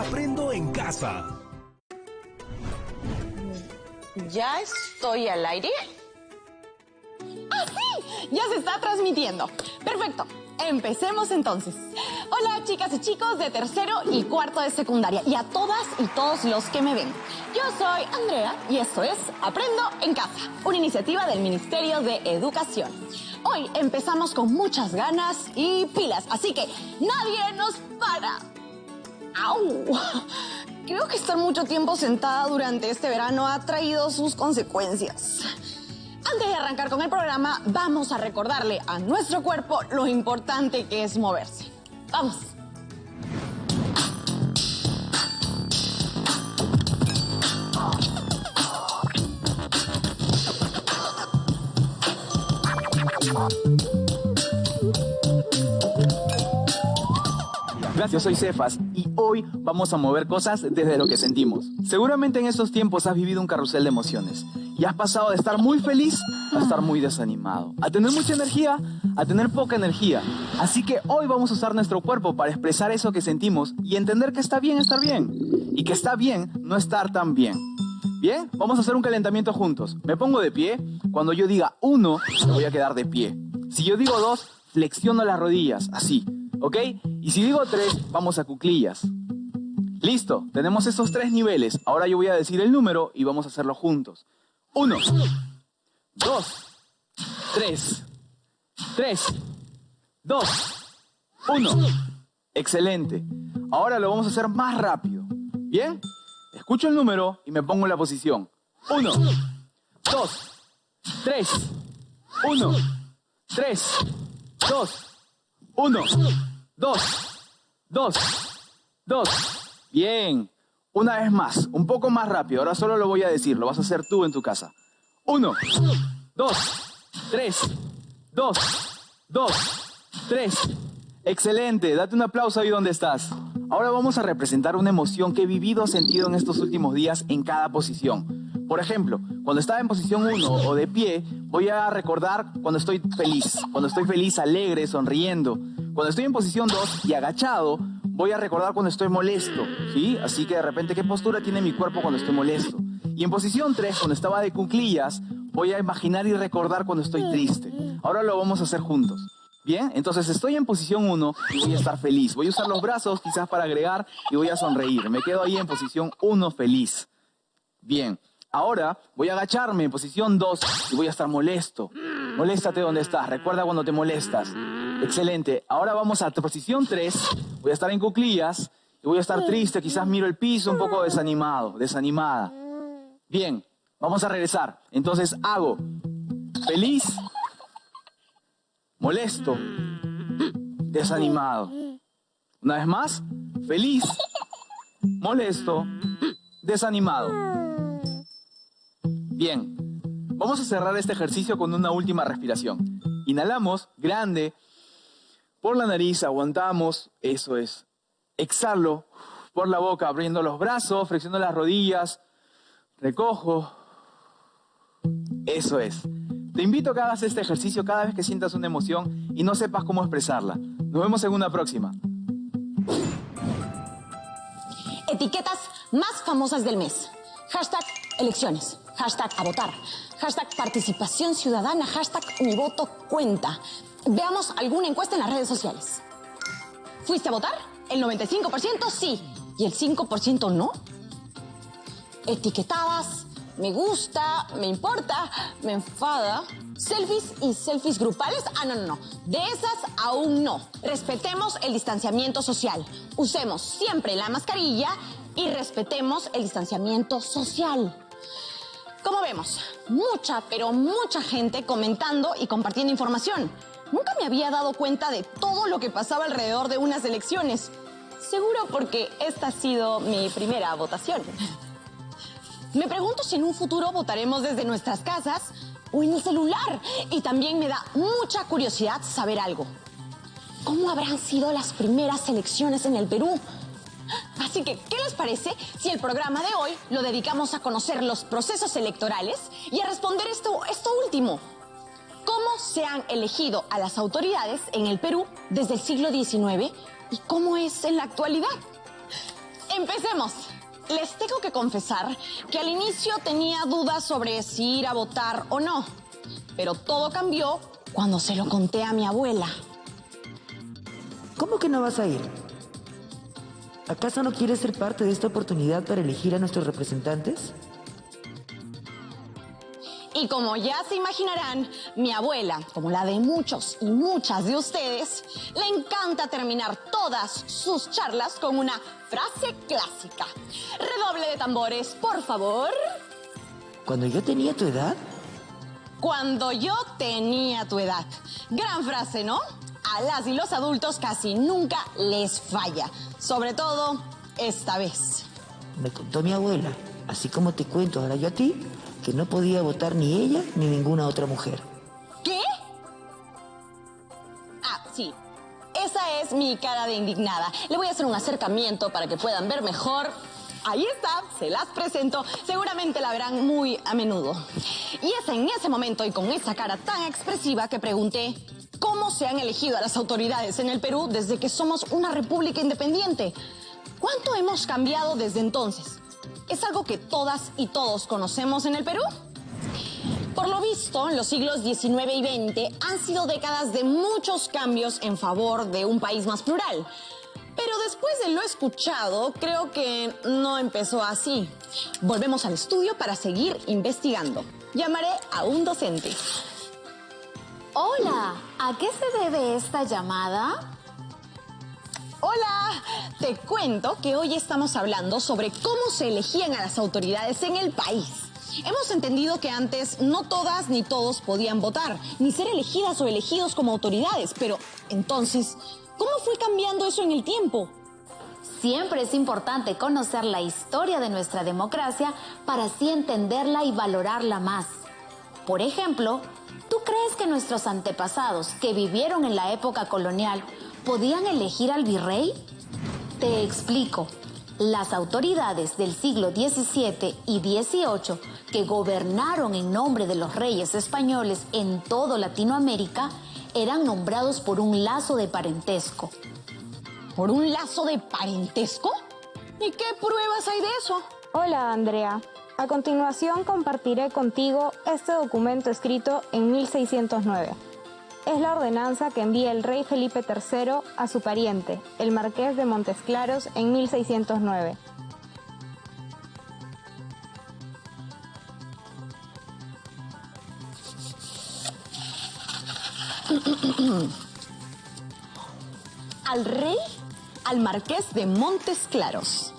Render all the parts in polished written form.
Aprendo en casa. ¿Ya estoy al aire? ¡Ah, sí! Ya se está transmitiendo. Perfecto. Empecemos entonces. Hola, chicas y chicos de tercero y cuarto de secundaria y a todas y todos los que me ven. Yo soy Andrea y esto es Aprendo en Casa, una iniciativa del Ministerio de Educación. Hoy empezamos con muchas ganas y pilas, así que nadie nos para. ¡Au! Creo que estar mucho tiempo sentada durante este verano ha traído sus consecuencias. Antes de arrancar con el programa, vamos a recordarle a nuestro cuerpo lo importante que es moverse. ¡Vamos! Gracias, yo soy Cefas y hoy vamos a mover cosas desde lo que sentimos. Seguramente en estos tiempos has vivido un carrusel de emociones y has pasado de estar muy feliz a estar muy desanimado, a tener mucha energía, a tener poca energía. Así que hoy vamos a usar nuestro cuerpo para expresar eso que sentimos y entender que está bien estar bien y que está bien no estar tan bien. Bien, vamos a hacer un calentamiento juntos. Me pongo de pie. Cuando yo diga 1, me voy a quedar de pie. Si yo digo 2, flexiono las rodillas, así. ¿Ok? Y si digo 3, vamos a cuclillas. Listo, tenemos esos 3 niveles. Ahora yo voy a decir el número y vamos a hacerlo juntos. 1, 2, 3. 3, 2, 1. Excelente. Ahora lo vamos a hacer más rápido. ¿Bien? Escucho el número y me pongo en la posición. 1, 2, 3. 1, 3, 2, 1. 2, 2, 2. Bien. Una vez más, un poco más rápido. Ahora solo lo voy a decir, lo vas a hacer tú en tu casa. 1, 2, 3, 2, 2, 3. Excelente, date un aplauso ahí donde estás. Ahora vamos a representar una emoción que he vivido o sentido en estos últimos días en cada posición. Por ejemplo, cuando estaba en posición 1 o de pie, voy a recordar cuando estoy feliz, alegre, sonriendo. Cuando estoy en posición 2 y agachado, voy a recordar cuando estoy molesto, ¿sí? Así que de repente, ¿qué postura tiene mi cuerpo cuando estoy molesto? Y en posición 3, cuando estaba de cuclillas, voy a imaginar y recordar cuando estoy triste. Ahora lo vamos a hacer juntos. Bien, entonces estoy en posición 1 y voy a estar feliz. Voy a usar los brazos quizás para agregar y voy a sonreír. Me quedo ahí en posición 1 feliz. Bien, ahora voy a agacharme en posición 2 y voy a estar molesto. Moléstate donde estás, recuerda cuando te molestas. Excelente, ahora vamos a posición 3. Voy a estar en cuclillas y voy a estar triste, quizás miro el piso un poco desanimado, desanimada. Bien, vamos a regresar. Entonces hago feliz, molesto, desanimado. Una vez más, feliz, molesto, desanimado. Bien, vamos a cerrar este ejercicio con una última respiración. Inhalamos, grande, por la nariz, aguantamos, eso es. Exhalo por la boca, abriendo los brazos, flexiono las rodillas, recojo, eso es. Te invito a que hagas este ejercicio cada vez que sientas una emoción y no sepas cómo expresarla. Nos vemos en una próxima. Etiquetas más famosas del mes. Hashtag elecciones. Hashtag a votar. Hashtag participación ciudadana. Hashtag mi voto cuenta. Veamos alguna encuesta en las redes sociales. ¿Fuiste a votar? El 95% sí. ¿Y el 5% no? Etiquetadas. Me gusta, me importa, me enfada. ¿Selfies y selfies grupales? Ah, no. De esas aún no. Respetemos el distanciamiento social. Usemos siempre la mascarilla y respetemos el distanciamiento social. Como vemos, mucha, pero mucha gente comentando y compartiendo información. Nunca me había dado cuenta de todo lo que pasaba alrededor de unas elecciones. Seguro porque esta ha sido mi primera votación. Me pregunto si en un futuro votaremos desde nuestras casas o en el celular. Y también me da mucha curiosidad saber algo. ¿Cómo habrán sido las primeras elecciones en el Perú? Así que, ¿qué les parece si el programa de hoy lo dedicamos a conocer los procesos electorales y a responder esto último? ¿Cómo se han elegido a las autoridades en el Perú desde el siglo XIX y cómo es en la actualidad? Empecemos. Les tengo que confesar que al inicio tenía dudas sobre si ir a votar o no. Pero todo cambió cuando se lo conté a mi abuela. ¿Cómo que no vas a ir? ¿Acaso no quieres ser parte de esta oportunidad para elegir a nuestros representantes? Y como ya se imaginarán, mi abuela, como la de muchos y muchas de ustedes, le encanta terminar todas sus charlas con una frase clásica. Redoble de tambores, por favor. ¿Cuando yo tenía tu edad? Cuando yo tenía tu edad. Gran frase, ¿no? A las y los adultos casi nunca les falla. Sobre todo esta vez. Me contó mi abuela, así como te cuento ahora yo a ti, que no podía votar ni ella ni ninguna otra mujer. ¿Qué? Ah, sí. Esa es mi cara de indignada. Le voy a hacer un acercamiento para que puedan ver mejor. Ahí está, se las presento. Seguramente la verán muy a menudo. Y es en ese momento y con esa cara tan expresiva que pregunté cómo se han elegido a las autoridades en el Perú desde que somos una república independiente. ¿Cuánto hemos cambiado desde entonces? ¿Es algo que todas y todos conocemos en el Perú? Por lo visto, en los siglos XIX y XX han sido décadas de muchos cambios en favor de un país más plural. Pero después de lo escuchado, creo que no empezó así. Volvemos al estudio para seguir investigando. Llamaré a un docente. Hola, ¿a qué se debe esta llamada? Hola, te cuento que hoy estamos hablando sobre cómo se elegían a las autoridades en el país. Hemos entendido que antes no todas ni todos podían votar, ni ser elegidas o elegidos como autoridades, pero entonces, ¿cómo fue cambiando eso en el tiempo? Siempre es importante conocer la historia de nuestra democracia para así entenderla y valorarla más. Por ejemplo, ¿tú crees que nuestros antepasados que vivieron en la época colonial podían elegir al virrey? Te explico. Las autoridades del siglo XVII y XVIII que gobernaron en nombre de los reyes españoles en todo Latinoamérica eran nombrados por un lazo de parentesco. ¿Por un lazo de parentesco? ¿Y qué pruebas hay de eso? Hola, Andrea. A continuación compartiré contigo este documento escrito en 1609. Es la ordenanza que envía el rey Felipe III a su pariente, el marqués de Montes Claros, en 1609. Al rey, al marqués de Montes Claros.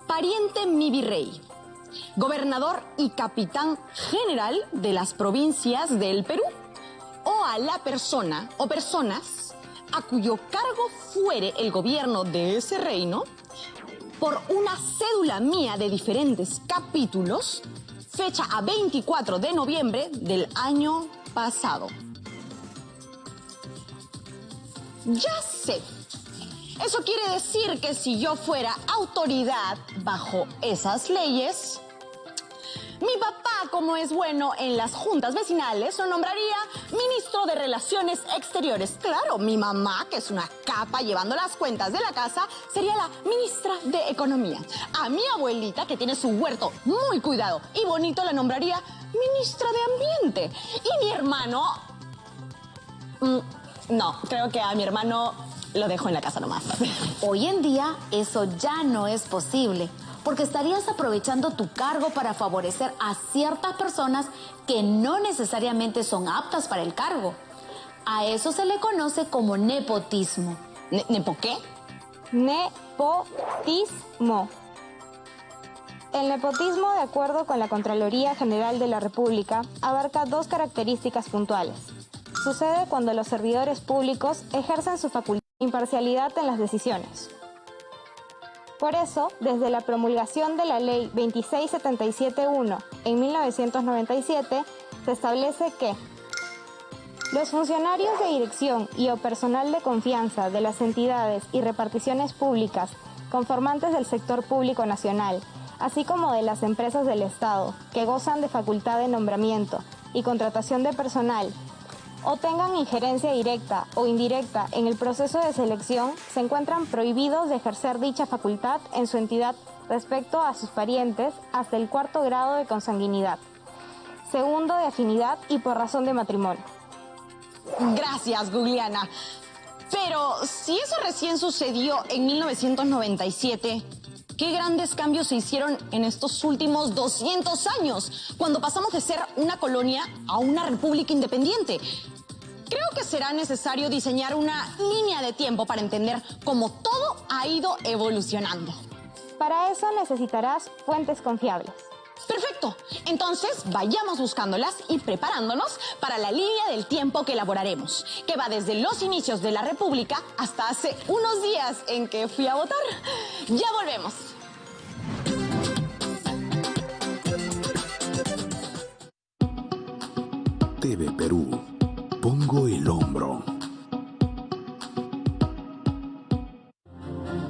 Pariente mi virrey, gobernador y capitán general de las provincias del Perú, o a la persona o personas a cuyo cargo fuere el gobierno de ese reino, por una cédula mía de diferentes capítulos, fecha a 24 de noviembre del año pasado. Ya sé. Eso quiere decir que si yo fuera autoridad bajo esas leyes, mi papá, como es bueno en las juntas vecinales, lo nombraría ministro de Relaciones Exteriores. Claro, mi mamá, que es una capa llevando las cuentas de la casa, sería la ministra de Economía. A mi abuelita, que tiene su huerto muy cuidado y bonito, la nombraría ministra de Ambiente. Y mi hermano... no, creo que a mi hermano lo dejo en la casa nomás. Hoy en día eso ya no es posible, porque estarías aprovechando tu cargo para favorecer a ciertas personas que no necesariamente son aptas para el cargo. A eso se le conoce como nepotismo. ¿Nepo qué? Nepotismo. El nepotismo, de acuerdo con la Contraloría General de la República, abarca dos características puntuales. Sucede cuando los servidores públicos ejercen su facultad de imparcialidad en las decisiones. Por eso, desde la promulgación de la Ley 267.1 en 1997, se establece que los funcionarios de dirección y o personal de confianza de las entidades y reparticiones públicas conformantes del sector público nacional, así como de las empresas del Estado, que gozan de facultad de nombramiento y contratación de personal, o tengan injerencia directa o indirecta en el proceso de selección, se encuentran prohibidos de ejercer dicha facultad en su entidad respecto a sus parientes hasta el 4º grado de consanguinidad, 2º de afinidad y por razón de matrimonio. Gracias, Gugliana. Pero si eso recién sucedió en 1997, ¿qué grandes cambios se hicieron en estos últimos 200 años, cuando pasamos de ser una colonia a una república independiente? Creo que será necesario diseñar una línea de tiempo para entender cómo todo ha ido evolucionando. Para eso necesitarás fuentes confiables. Perfecto. Entonces, vayamos buscándolas y preparándonos para la línea del tiempo que elaboraremos, que va desde los inicios de la República hasta hace unos días en que fui a votar. Ya volvemos. TV Perú. Pongo el hombro.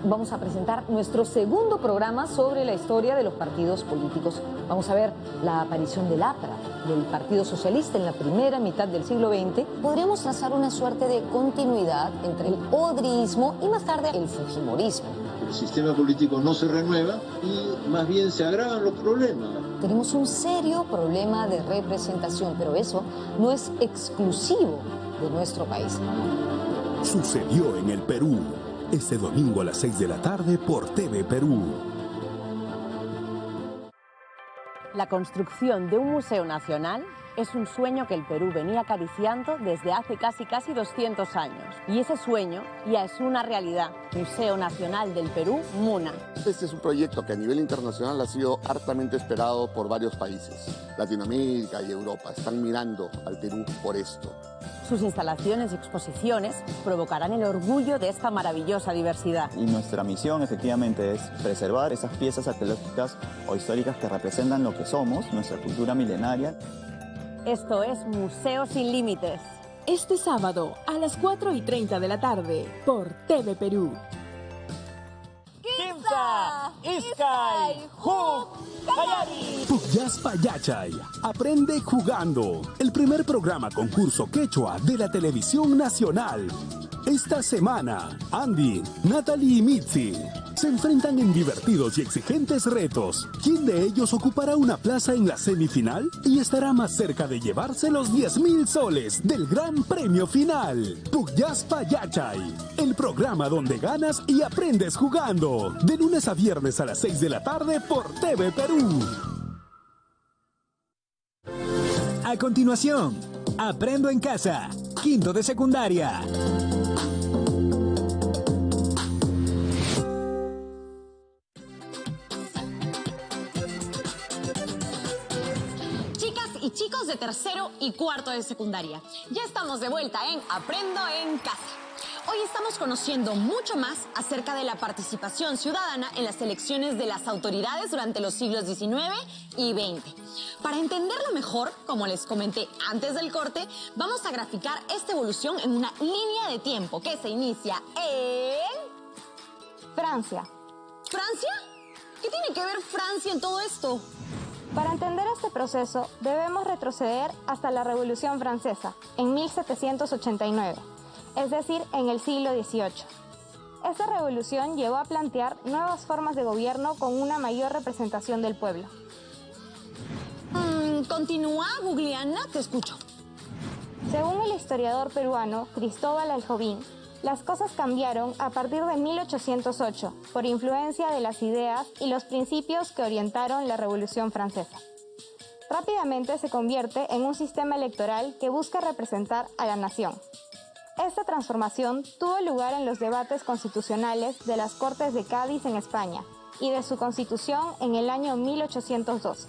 Vamos a presentar nuestro segundo programa sobre la historia de los partidos políticos. Vamos a ver la aparición del APRA, del Partido Socialista en la primera mitad del siglo XX. Podríamos trazar una suerte de continuidad entre el odrismo y más tarde el fujimorismo. El sistema político no se renueva y más bien se agravan los problemas. Tenemos un serio problema de representación, pero eso no es exclusivo de nuestro país. Sucedió en el Perú. Este domingo a las 6 de la tarde por TV Perú. La construcción de un museo nacional es un sueño que el Perú venía acariciando desde hace casi 200 años. Y ese sueño ya es una realidad. Museo Nacional del Perú, MUNA. Este es un proyecto que a nivel internacional ha sido hartamente esperado por varios países. Latinoamérica y Europa están mirando al Perú por esto. Sus instalaciones y exposiciones provocarán el orgullo de esta maravillosa diversidad. Y nuestra misión efectivamente es preservar esas piezas arqueológicas o históricas que representan lo que somos, nuestra cultura milenaria. Esto es Museo Sin Límites. Este sábado a las 4:30 de la tarde por TV Perú. Kimsa, Iskay, Huk, Hayari. Pugyas Payachay. Aprende jugando. El primer programa concurso quechua de la televisión nacional. Esta semana, Andy, Natalie y Mitzi se enfrentan en divertidos y exigentes retos. ¿Quién de ellos ocupará una plaza en la semifinal y estará más cerca de llevarse los 10,000 soles del gran premio final? Pugyas Payachay, el programa donde ganas y aprendes jugando. De lunes a viernes a las 6 de la tarde por TV Perú. A continuación, Aprendo en Casa, quinto de secundaria. Y chicos de tercero y cuarto de secundaria, ya estamos de vuelta en Aprendo en Casa. Hoy estamos conociendo mucho más acerca de la participación ciudadana en las elecciones de las autoridades durante los siglos XIX y XX. Para entenderlo mejor, como les comenté antes del corte, vamos a graficar esta evolución en una línea de tiempo que se inicia en... Francia. ¿Francia? ¿Qué tiene que ver Francia en todo esto? Para entender este proceso, debemos retroceder hasta la Revolución Francesa, en 1789, es decir, en el siglo XVIII. Esta revolución llevó a plantear nuevas formas de gobierno con una mayor representación del pueblo. Continúa, Gugliana, te escucho. Según el historiador peruano Cristóbal Aljovín, las cosas cambiaron a partir de 1808 por influencia de las ideas y los principios que orientaron la Revolución Francesa. Rápidamente se convierte en un sistema electoral que busca representar a la nación. Esta transformación tuvo lugar en los debates constitucionales de las Cortes de Cádiz en España y de su constitución en el año 1812.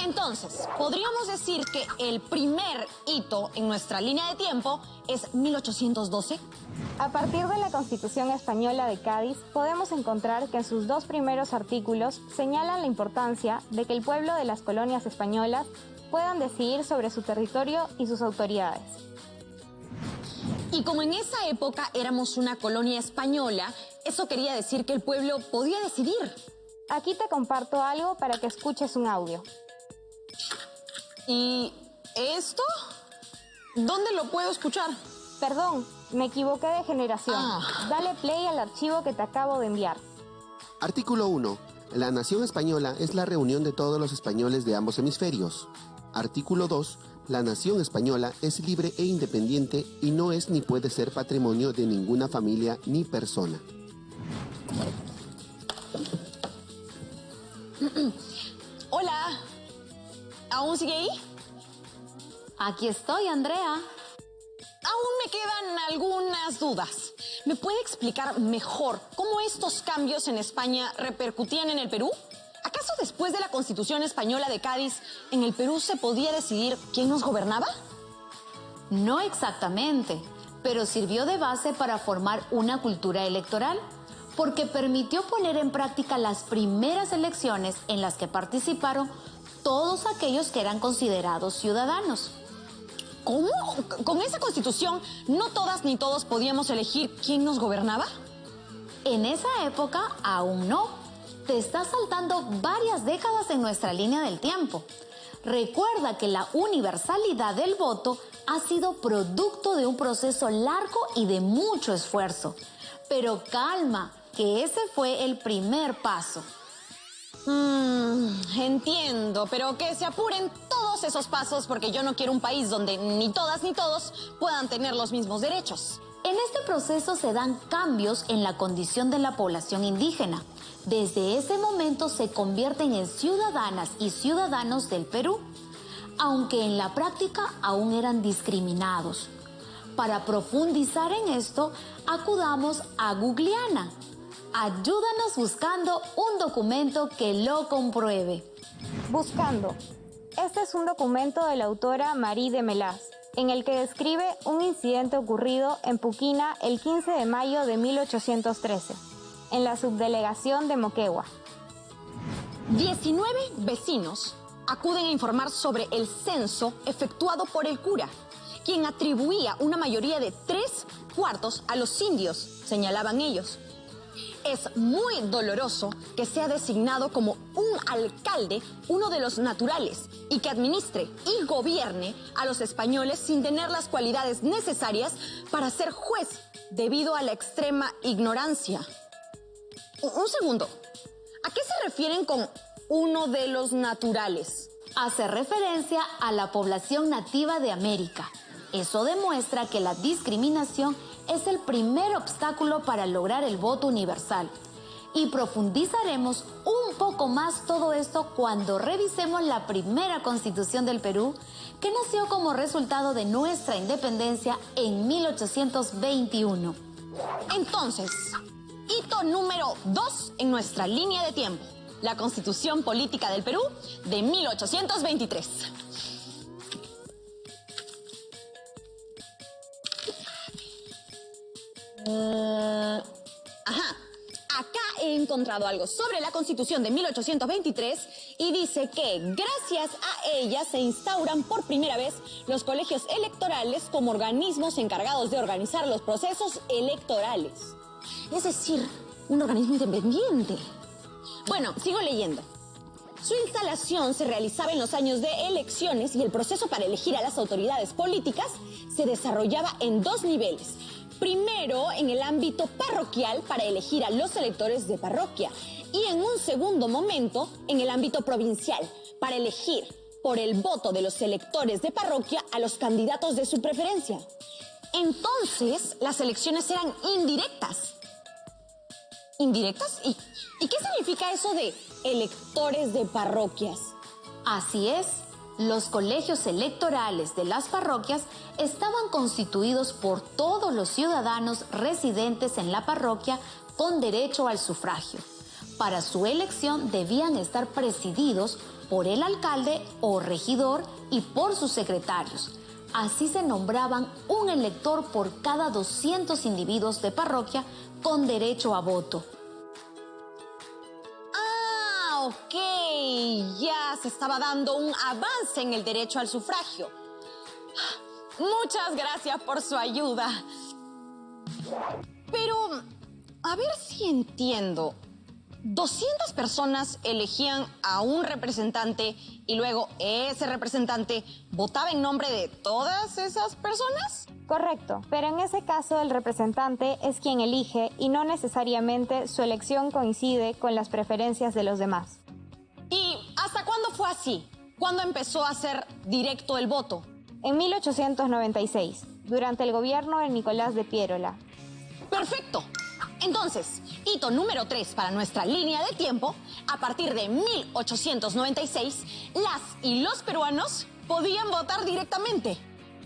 Entonces, podríamos decir que el primer hito en nuestra línea de tiempo es 1812. A partir de la Constitución Española de Cádiz, podemos encontrar que en sus dos primeros artículos señalan la importancia de que el pueblo de las colonias españolas puedan decidir sobre su territorio y sus autoridades. Y como en esa época éramos una colonia española, eso quería decir que el pueblo podía decidir. Aquí te comparto algo para que escuches un audio. ¿Y esto? ¿Dónde lo puedo escuchar? Perdón, me equivoqué de generación. Dale play al archivo que te acabo de enviar. Artículo 1. La nación española es la reunión de todos los españoles de ambos hemisferios. Artículo 2. La nación española es libre e independiente y no es ni puede ser patrimonio de ninguna familia ni persona. Hola. ¿Aún sigue ahí? Aquí estoy, Andrea. Aún me quedan algunas dudas. ¿Me puede explicar mejor cómo estos cambios en España repercutían en el Perú? ¿Acaso después de la Constitución Española de Cádiz, en el Perú se podía decidir quién nos gobernaba? No exactamente, pero sirvió de base para formar una cultura electoral, porque permitió poner en práctica las primeras elecciones en las que participaron todos aquellos que eran considerados ciudadanos. ¿Cómo? ¿Con esa Constitución no todas ni todos podíamos elegir quién nos gobernaba? En esa época aún no. Te estás saltando varias décadas en nuestra línea del tiempo. Recuerda que la universalidad del voto ha sido producto de un proceso largo y de mucho esfuerzo. Pero calma, que ese fue el primer paso. Entiendo, pero que se apuren todos esos pasos porque yo no quiero un país donde ni todas ni todos puedan tener los mismos derechos. En este proceso se dan cambios en la condición de la población indígena. Desde ese momento se convierten en ciudadanas y ciudadanos del Perú, aunque en la práctica aún eran discriminados. Para profundizar en esto, acudamos a Googleana. Ayúdanos buscando un documento que lo compruebe. Buscando. Este es un documento de la autora Marie de Melas, en el que describe un incidente ocurrido en Puquina el 15 de mayo de 1813, en la subdelegación de Moquegua. 19 vecinos acuden a informar sobre el censo efectuado por el cura, quien atribuía una mayoría de 3/4 a los indios, señalaban ellos. Es muy doloroso que sea designado como un alcalde uno de los naturales y que administre y gobierne a los españoles sin tener las cualidades necesarias para ser juez debido a la extrema ignorancia. Un segundo, ¿a qué se refieren con uno de los naturales? Hace referencia a la población nativa de América. Eso demuestra que la discriminación es el primer obstáculo para lograr el voto universal. Y profundizaremos un poco más todo esto cuando revisemos la primera Constitución del Perú, que nació como resultado de nuestra independencia en 1821. Entonces, hito número 2 en nuestra línea de tiempo: la Constitución Política del Perú de 1823. Acá he encontrado algo sobre la Constitución de 1823 y dice que gracias a ella se instauran por primera vez los colegios electorales como organismos encargados de organizar los procesos electorales. Es decir, un organismo independiente. Bueno, sigo leyendo. Su instalación se realizaba en los años de elecciones y el proceso para elegir a las autoridades políticas se desarrollaba en 2 niveles. Primero, en el ámbito parroquial para elegir a los electores de parroquia y en un segundo momento, en el ámbito provincial para elegir por el voto de los electores de parroquia a los candidatos de su preferencia. Entonces, las elecciones eran indirectas. ¿Indirectas? ¿Y qué significa eso de electores de parroquias? Así es. Los colegios electorales de las parroquias estaban constituidos por todos los ciudadanos residentes en la parroquia con derecho al sufragio. Para su elección debían estar presididos por el alcalde o regidor y por sus secretarios. Así se nombraban un elector por cada 200 individuos de parroquia con derecho a voto. Ok, ya se estaba dando un avance en el derecho al sufragio. Muchas gracias por su ayuda. Pero, a ver si entiendo. 200 personas elegían a un representante y luego ese representante votaba en nombre de todas esas personas. Correcto, pero en ese caso el representante es quien elige y no necesariamente su elección coincide con las preferencias de los demás. ¿Y hasta cuándo fue así? ¿Cuándo empezó a ser directo el voto? En 1896, durante el gobierno de Nicolás de Piérola. ¡Perfecto! Entonces, hito número 3 para nuestra línea de tiempo, a partir de 1896, las y los peruanos podían votar directamente.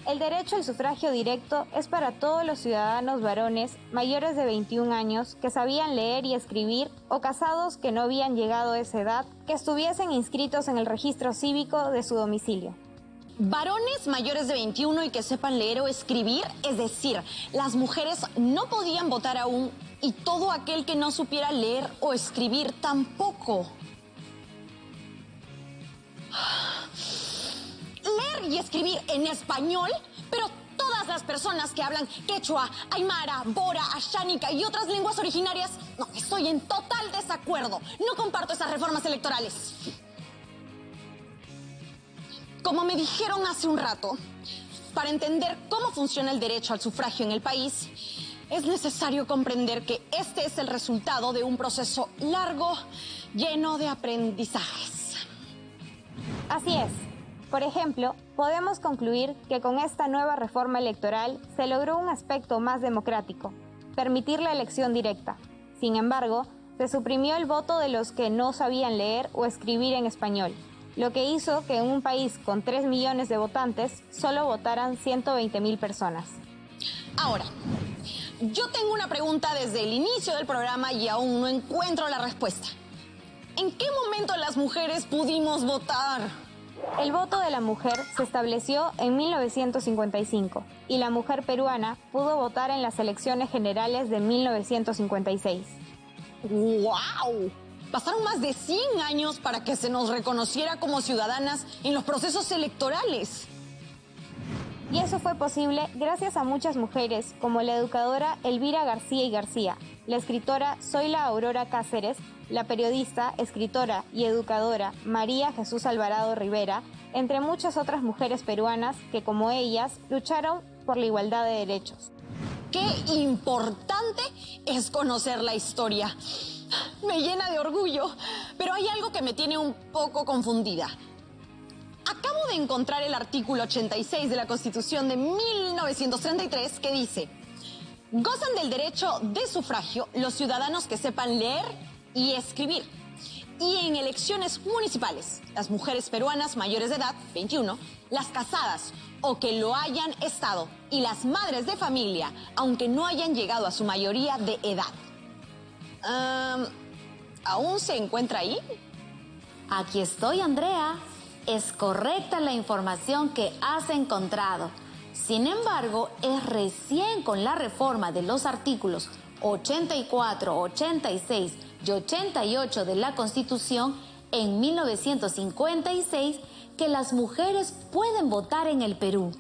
El derecho al sufragio directo es para todos los ciudadanos varones mayores de 21 años que sabían leer y escribir o casados que no habían llegado a esa edad, que estuviesen inscritos en el registro cívico de su domicilio. Varones mayores de 21 y que sepan leer o escribir, es decir, las mujeres no podían votar aún y todo aquel que no supiera leer o escribir tampoco. Leer y escribir en español, pero todas las personas que hablan quechua, aymara, bora, ashánica y otras lenguas originarias, no, estoy en total desacuerdo. No comparto esas reformas electorales. Como me dijeron hace un rato, para entender cómo funciona el derecho al sufragio en el país, es necesario comprender que este es el resultado de un proceso largo, lleno de aprendizajes. Así es. Por ejemplo, podemos concluir que con esta nueva reforma electoral se logró un aspecto más democrático, permitir la elección directa. Sin embargo, se suprimió el voto de los que no sabían leer o escribir en español, lo que hizo que en un país con 3 millones de votantes solo votaran 120,000 personas. Ahora, yo tengo una pregunta desde el inicio del programa y aún no encuentro la respuesta. ¿En qué momento las mujeres pudimos votar? El voto de la mujer se estableció en 1955 y la mujer peruana pudo votar en las elecciones generales de 1956. ¡Wow! Pasaron más de 100 años para que se nos reconociera como ciudadanas en los procesos electorales. Y eso fue posible gracias a muchas mujeres como la educadora Elvira García y García, la escritora Zoila Aurora Cáceres, la periodista, escritora y educadora María Jesús Alvarado Rivera, entre muchas otras mujeres peruanas que, como ellas, lucharon por la igualdad de derechos. ¡Qué importante es conocer la historia! Me llena de orgullo, pero hay algo que me tiene un poco confundida. Acabo de encontrar el artículo 86 de la Constitución de 1933 que dice: gozan del derecho de sufragio los ciudadanos que sepan leer y escribir. Y en elecciones municipales, las mujeres peruanas mayores de edad, 21, las casadas o que lo hayan estado, y las madres de familia, aunque no hayan llegado a su mayoría de edad. ¿Aún se encuentra ahí? Aquí estoy, Andrea. Es correcta la información que has encontrado. Sin embargo, es recién con la reforma de los artículos 84, 86 y 88 de la Constitución en 1956 que las mujeres pueden votar en el Perú.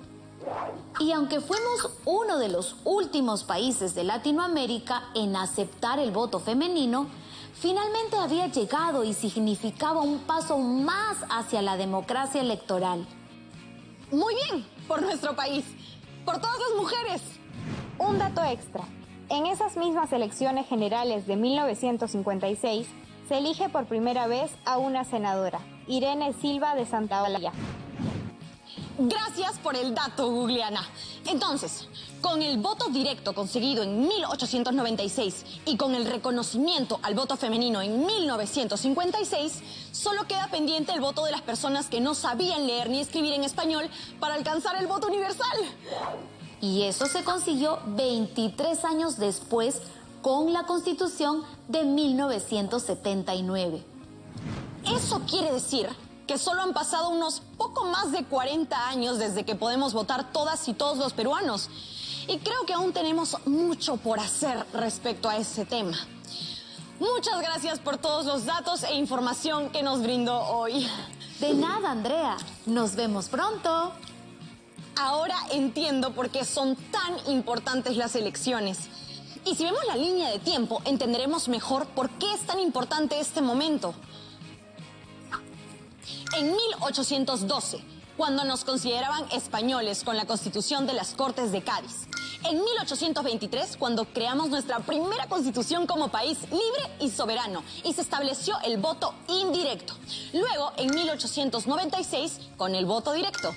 Y aunque fuimos uno de los últimos países de Latinoamérica en aceptar el voto femenino, finalmente había llegado y significaba un paso más hacia la democracia electoral. Muy bien, por nuestro país, por todas las mujeres. Un dato extra. En esas mismas elecciones generales de 1956, se elige por primera vez a una senadora, Irene Silva de Santaolalla. Gracias por el dato, googleana. Entonces, con el voto directo conseguido en 1896 y con el reconocimiento al voto femenino en 1956, solo queda pendiente el voto de las personas que no sabían leer ni escribir en español para alcanzar el voto universal. Y eso se consiguió 23 años después con la Constitución de 1979. Eso quiere decir que solo han pasado unos poco más de 40 años desde que podemos votar todas y todos los peruanos. Y creo que aún tenemos mucho por hacer respecto a ese tema. Muchas gracias por todos los datos e información que nos brindó hoy. De nada, Andrea. Nos vemos pronto. Ahora entiendo por qué son tan importantes las elecciones. Y si vemos la línea de tiempo, entenderemos mejor por qué es tan importante este momento. En 1812, cuando nos consideraban españoles con la Constitución de las Cortes de Cádiz. En 1823, cuando creamos nuestra primera constitución como país libre y soberano y se estableció el voto indirecto. Luego, en 1896, con el voto directo.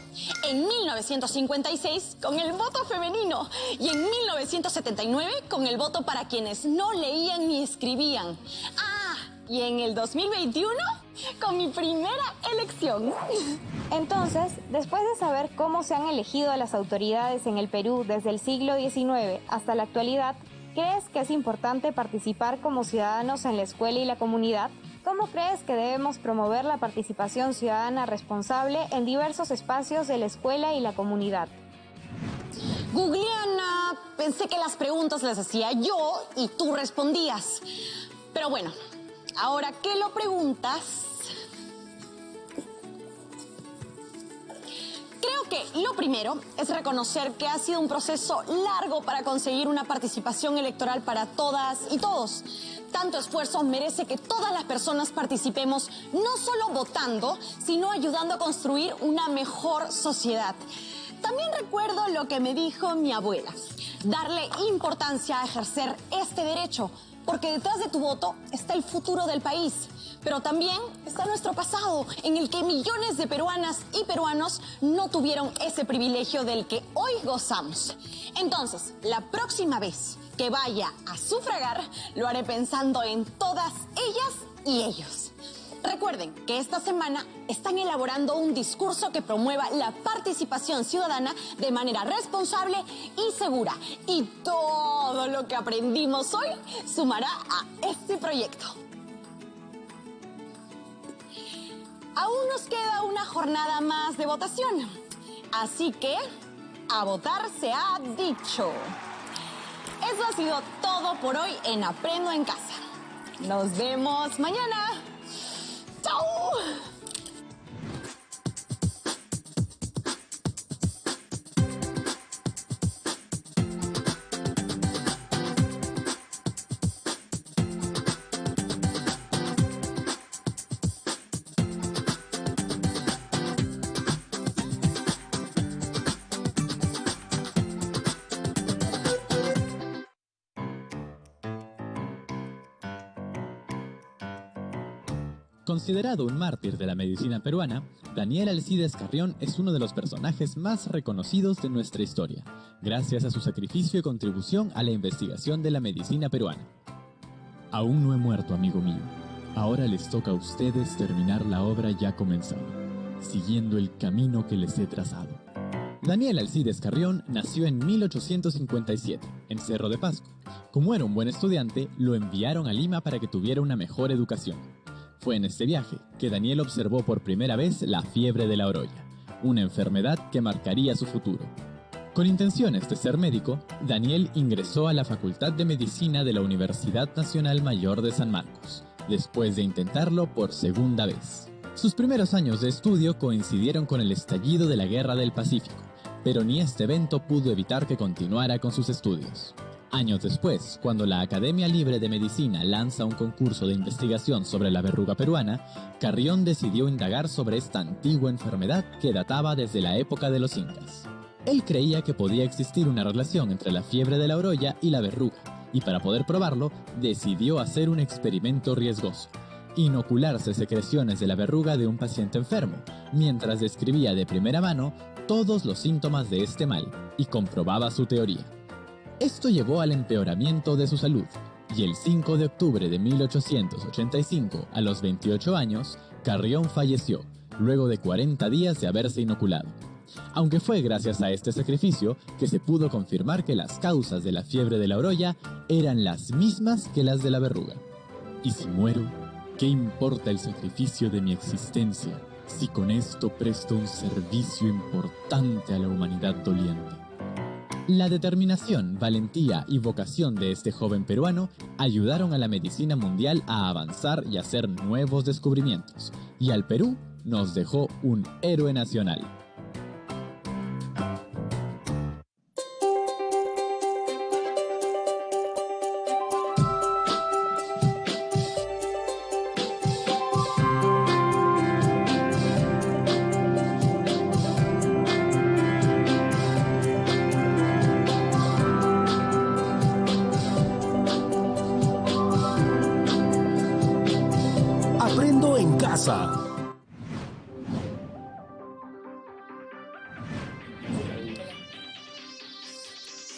En 1956, con el voto femenino. Y en 1979, con el voto para quienes no leían ni escribían. Y en el 2021, con mi primera elección. Entonces, después de saber cómo se han elegido a las autoridades en el Perú desde el siglo XIX hasta la actualidad, ¿crees que es importante participar como ciudadanos en la escuela y la comunidad? ¿Cómo crees que debemos promover la participación ciudadana responsable en diversos espacios de la escuela y la comunidad? Googleana, pensé que las preguntas las hacía yo y tú respondías. Pero bueno, ahora que lo preguntas, creo que lo primero es reconocer que ha sido un proceso largo para conseguir una participación electoral para todas y todos. Tanto esfuerzo merece que todas las personas participemos, no solo votando, sino ayudando a construir una mejor sociedad. También recuerdo lo que me dijo mi abuela, darle importancia a ejercer este derecho, porque detrás de tu voto está el futuro del país. Pero también está nuestro pasado, en el que millones de peruanas y peruanos no tuvieron ese privilegio del que hoy gozamos. Entonces, la próxima vez que vaya a sufragar, lo haré pensando en todas ellas y ellos. Recuerden que esta semana están elaborando un discurso que promueva la participación ciudadana de manera responsable y segura. Y todo lo que aprendimos hoy sumará a este proyecto. Aún nos queda una jornada más de votación, así que a votar se ha dicho. Eso ha sido todo por hoy en Aprendo en Casa. Nos vemos mañana. ¡Chao! Considerado un mártir de la medicina peruana, Daniel Alcides Carrión es uno de los personajes más reconocidos de nuestra historia, gracias a su sacrificio y contribución a la investigación de la medicina peruana. Aún no he muerto, amigo mío. Ahora les toca a ustedes terminar la obra ya comenzada, siguiendo el camino que les he trazado. Daniel Alcides Carrión nació en 1857, en Cerro de Pasco. Como era un buen estudiante, lo enviaron a Lima para que tuviera una mejor educación. Fue en este viaje que Daniel observó por primera vez la fiebre de la orolla, una enfermedad que marcaría su futuro. Con intenciones de ser médico, Daniel ingresó a la Facultad de Medicina de la Universidad Nacional Mayor de San Marcos, después de intentarlo por segunda vez. Sus primeros años de estudio coincidieron con el estallido de la Guerra del Pacífico, pero ni este evento pudo evitar que continuara con sus estudios. Años después, cuando la Academia Libre de Medicina lanza un concurso de investigación sobre la verruga peruana, Carrión decidió indagar sobre esta antigua enfermedad que databa desde la época de los incas. Él creía que podía existir una relación entre la fiebre de la orolla y la verruga, y para poder probarlo, decidió hacer un experimento riesgoso: inocularse secreciones de la verruga de un paciente enfermo, mientras describía de primera mano todos los síntomas de este mal, y comprobaba su teoría. Esto llevó al empeoramiento de su salud, y el 5 de octubre de 1885, a los 28 años, Carrión falleció, luego de 40 días de haberse inoculado. Aunque fue gracias a este sacrificio que se pudo confirmar que las causas de la fiebre de la orolla eran las mismas que las de la verruga. Y si muero, ¿qué importa el sacrificio de mi existencia si con esto presto un servicio importante a la humanidad doliente? La determinación, valentía y vocación de este joven peruano ayudaron a la medicina mundial a avanzar y hacer nuevos descubrimientos, y al Perú nos dejó un héroe nacional. en casa.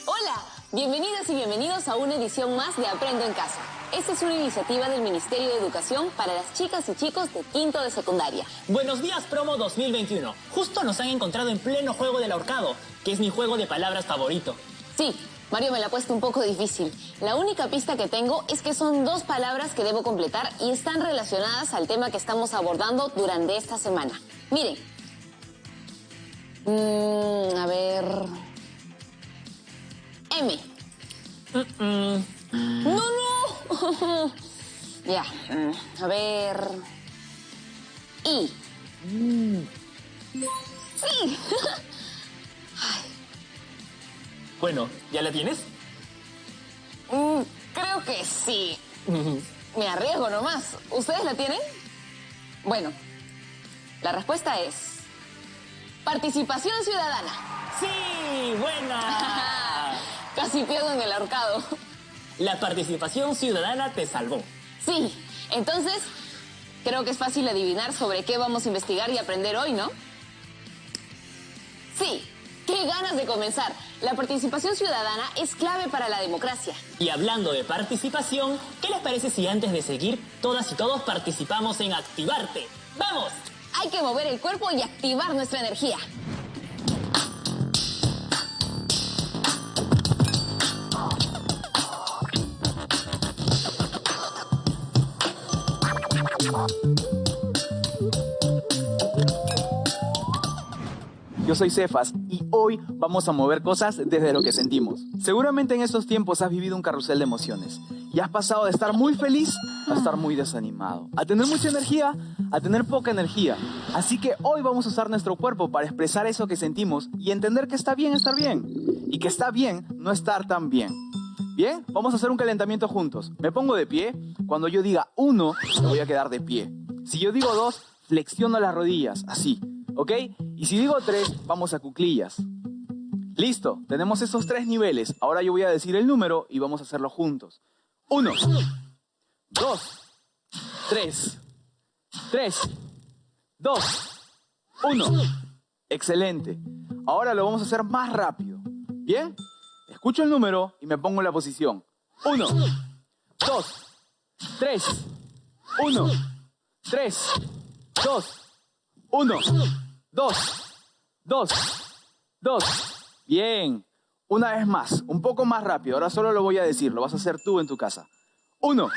Hola, bienvenidas y bienvenidos a una edición más de Aprendo en Casa. Esta es una iniciativa del Ministerio de Educación para las chicas y chicos de quinto de secundaria. Buenos días, promo 2021. Justo nos han encontrado en pleno juego del ahorcado, que es mi juego de palabras favorito. Sí, Mario me la ha puesto un poco difícil. La única pista que tengo es que son 2 palabras que debo completar y están relacionadas al tema que estamos abordando durante esta semana. Miren. A ver... M. ¡No! Ya, a ver... I. ¡Sí! Bueno, ¿ya la tienes? Creo que sí. Me arriesgo nomás. ¿Ustedes la tienen? Bueno, la respuesta es... participación ciudadana. ¡Sí! ¡Buena! Casi pierdo en el ahorcado. La participación ciudadana te salvó. Sí, entonces creo que es fácil adivinar sobre qué vamos a investigar y aprender hoy, ¿no? Sí, qué ganas de comenzar. La participación ciudadana es clave para la democracia. Y hablando de participación, ¿qué les parece si antes de seguir, todas y todos participamos en Activarte? ¡Vamos! Hay que mover el cuerpo y activar nuestra energía. Yo soy Cefas y hoy vamos a mover cosas desde lo que sentimos. Seguramente en estos tiempos has vivido un carrusel de emociones y has pasado de estar muy feliz a estar muy desanimado, a tener mucha energía a tener poca energía. Así que hoy vamos a usar nuestro cuerpo para expresar eso que sentimos y entender que está bien estar bien y que está bien no estar tan bien. Bien, vamos a hacer un calentamiento juntos. Me pongo de pie. Cuando yo diga 1, me voy a quedar de pie. Si yo digo 2, flexiono las rodillas, así. ¿Ok? Y si digo 3, vamos a cuclillas. Listo, tenemos esos 3 niveles. Ahora yo voy a decir el número y vamos a hacerlo juntos. 1, 2, 3, 2, 1. Excelente. Ahora lo vamos a hacer más rápido. ¿Bien? Escucho el número y me pongo en la posición. 1, 2, 3, 1, 3, 2, 1, 2, 2, 2. Bien. Una vez más, un poco más rápido. Ahora solo lo voy a decir, lo vas a hacer tú en tu casa. 1,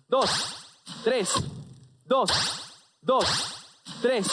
2, 3, 2, 2, 3.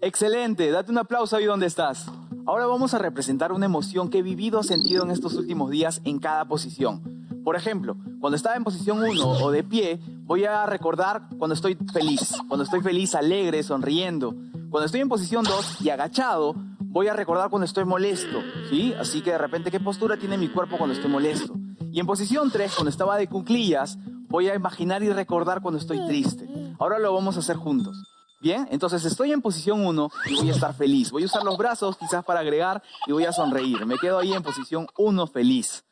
Excelente. Date un aplauso ahí donde estás. Ahora vamos a representar una emoción que he vivido o sentido en estos últimos días en cada posición. Por ejemplo, cuando estaba en posición 1 o de pie, voy a recordar cuando estoy feliz, alegre, sonriendo. Cuando estoy en posición 2 y agachado, voy a recordar cuando estoy molesto, ¿sí? Así que de repente, ¿qué postura tiene mi cuerpo cuando estoy molesto? Y en posición 3, cuando estaba de cuclillas, voy a imaginar y recordar cuando estoy triste. Ahora lo vamos a hacer juntos. Bien, entonces estoy en posición 1 y voy a estar feliz. Voy a usar los brazos quizás para agregar y voy a sonreír. Me quedo ahí en posición 1 feliz.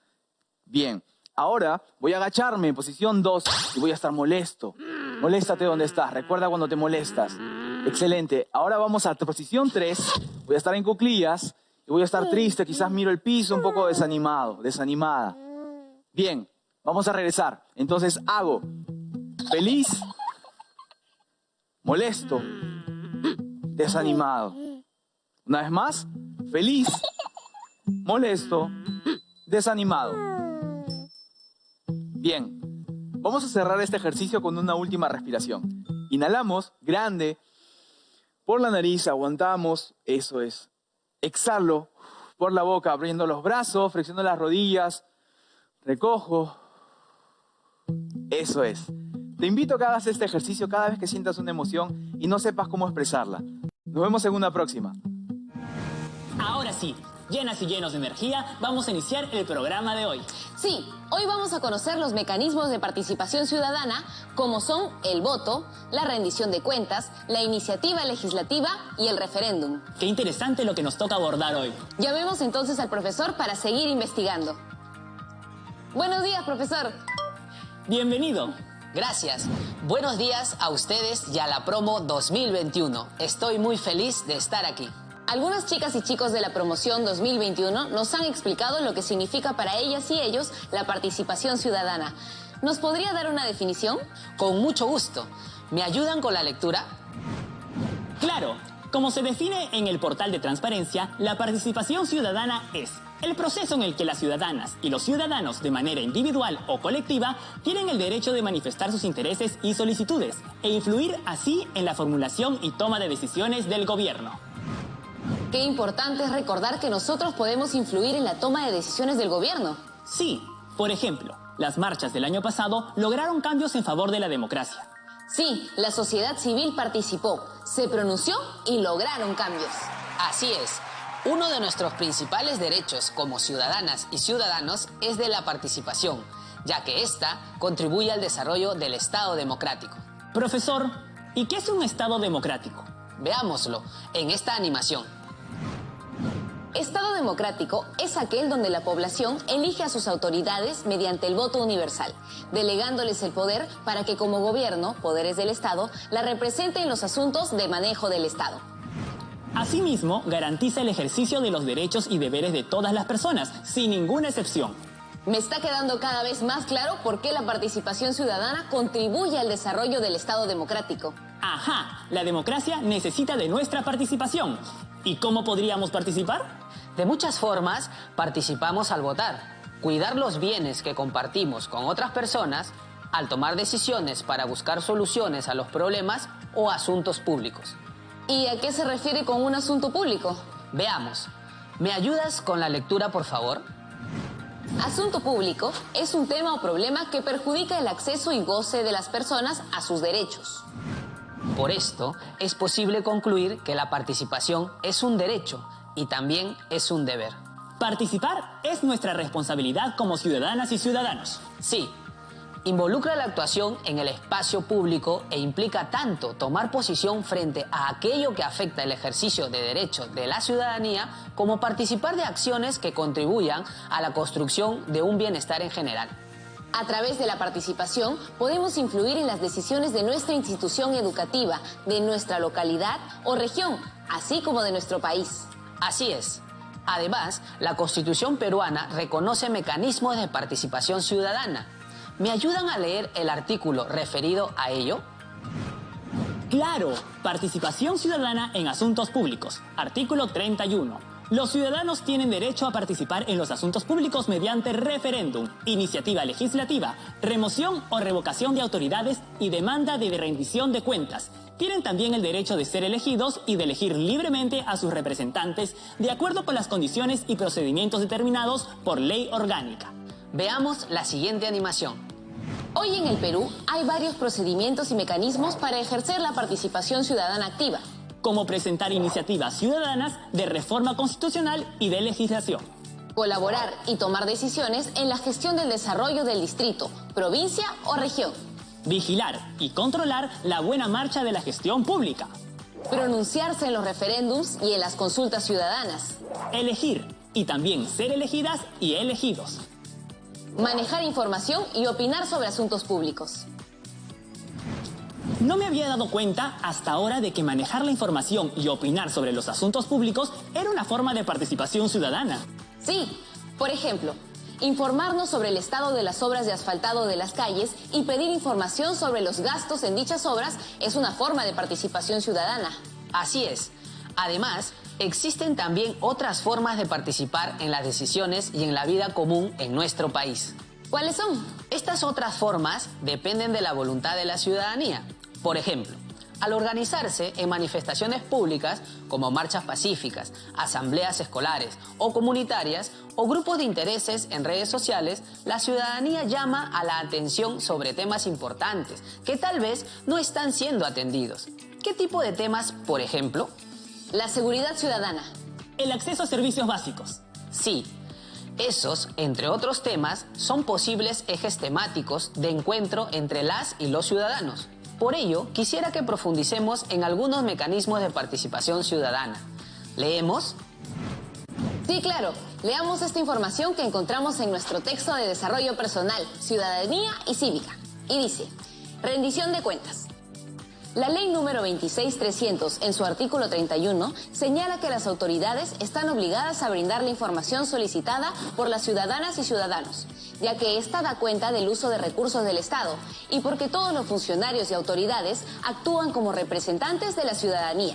Bien, ahora voy a agacharme en posición 2 y voy a estar molesto. Moléstate donde estás, recuerda cuando te molestas. Excelente, ahora vamos a posición 3. Voy a estar en cuclillas y voy a estar triste. Quizás miro el piso un poco desanimado, desanimada. Bien, vamos a regresar. Entonces hago feliz, molesto, desanimado. Una vez más, feliz, molesto, desanimado. Bien, vamos a cerrar este ejercicio con una última respiración. Inhalamos, grande, por la nariz, aguantamos, eso es. Exhalo por la boca, abriendo los brazos, flexiono las rodillas, recojo, eso es. Te invito a que hagas este ejercicio cada vez que sientas una emoción y no sepas cómo expresarla. Nos vemos en una próxima. Ahora sí, llenas y llenos de energía, vamos a iniciar el programa de hoy. Sí, hoy vamos a conocer los mecanismos de participación ciudadana, como son el voto, la rendición de cuentas, la iniciativa legislativa y el referéndum. Qué interesante lo que nos toca abordar hoy. Llamemos entonces al profesor para seguir investigando. Buenos días, profesor. Bienvenido. Gracias. Buenos días a ustedes y a la promo 2021. Estoy muy feliz de estar aquí. Algunas chicas y chicos de la promoción 2021 nos han explicado lo que significa para ellas y ellos la participación ciudadana. ¿Nos podría dar una definición? Con mucho gusto. ¿Me ayudan con la lectura? Claro, como se define en el portal de transparencia, la participación ciudadana es el proceso en el que las ciudadanas y los ciudadanos de manera individual o colectiva tienen el derecho de manifestar sus intereses y solicitudes e influir así en la formulación y toma de decisiones del gobierno. Qué importante es recordar que nosotros podemos influir en la toma de decisiones del gobierno. Sí, por ejemplo, las marchas del año pasado lograron cambios en favor de la democracia. Sí, la sociedad civil participó, se pronunció y lograron cambios. Así es. Uno de nuestros principales derechos como ciudadanas y ciudadanos es de la participación, ya que ésta contribuye al desarrollo del Estado democrático. Profesor, ¿y qué es un Estado democrático? Veámoslo en esta animación. Estado democrático es aquel donde la población elige a sus autoridades mediante el voto universal, delegándoles el poder para que como gobierno, poderes del Estado, la representen en los asuntos de manejo del Estado. Asimismo, garantiza el ejercicio de los derechos y deberes de todas las personas, sin ninguna excepción. Me está quedando cada vez más claro por qué la participación ciudadana contribuye al desarrollo del Estado democrático. Ajá, la democracia necesita de nuestra participación. ¿Y cómo podríamos participar? De muchas formas participamos al votar, cuidar los bienes que compartimos con otras personas, al tomar decisiones para buscar soluciones a los problemas o asuntos públicos. ¿Y a qué se refiere con un asunto público? Veamos. ¿Me ayudas con la lectura, por favor? Asunto público es un tema o problema que perjudica el acceso y goce de las personas a sus derechos. Por esto, es posible concluir que la participación es un derecho y también es un deber. Participar es nuestra responsabilidad como ciudadanas y ciudadanos. Sí. Involucra la actuación en el espacio público e implica tanto tomar posición frente a aquello que afecta el ejercicio de derechos de la ciudadanía como participar de acciones que contribuyan a la construcción de un bienestar en general. A través de la participación podemos influir en las decisiones de nuestra institución educativa, de nuestra localidad o región, así como de nuestro país. Así es. Además, la Constitución peruana reconoce mecanismos de participación ciudadana. ¿Me ayudan a leer el artículo referido a ello? Claro, participación ciudadana en asuntos públicos. Artículo 31. Los ciudadanos tienen derecho a participar en los asuntos públicos mediante referéndum, iniciativa legislativa, remoción o revocación de autoridades y demanda de rendición de cuentas. Tienen también el derecho de ser elegidos y de elegir libremente a sus representantes de acuerdo con las condiciones y procedimientos determinados por ley orgánica. Veamos la siguiente animación. Hoy en el Perú hay varios procedimientos y mecanismos para ejercer la participación ciudadana activa. Como presentar iniciativas ciudadanas de reforma constitucional y de legislación. Colaborar y tomar decisiones en la gestión del desarrollo del distrito, provincia o región. Vigilar y controlar la buena marcha de la gestión pública. Pronunciarse en los referéndums y en las consultas ciudadanas. Elegir y también ser elegidas y elegidos. Manejar información y opinar sobre asuntos públicos. No me había dado cuenta hasta ahora de que manejar la información y opinar sobre los asuntos públicos era una forma de participación ciudadana. Sí, por ejemplo, informarnos sobre el estado de las obras de asfaltado de las calles y pedir información sobre los gastos en dichas obras es una forma de participación ciudadana. Así es. Además, existen también otras formas de participar en las decisiones y en la vida común en nuestro país. ¿Cuáles son? Estas otras formas dependen de la voluntad de la ciudadanía. Por ejemplo, al organizarse en manifestaciones públicas como marchas pacíficas, asambleas escolares o comunitarias o grupos de intereses en redes sociales, la ciudadanía llama a la atención sobre temas importantes que tal vez no están siendo atendidos. ¿Qué tipo de temas, por ejemplo? La seguridad ciudadana. El acceso a servicios básicos. Sí. Esos, entre otros temas, son posibles ejes temáticos de encuentro entre las y los ciudadanos. Por ello, quisiera que profundicemos en algunos mecanismos de participación ciudadana. ¿Leemos? Sí, claro. Leamos esta información que encontramos en nuestro texto de desarrollo personal, ciudadanía y cívica. Y dice: Rendición de cuentas. La ley número 26300, en su artículo 31, señala que las autoridades están obligadas a brindar la información solicitada por las ciudadanas y ciudadanos, ya que ésta da cuenta del uso de recursos del Estado y porque todos los funcionarios y autoridades actúan como representantes de la ciudadanía.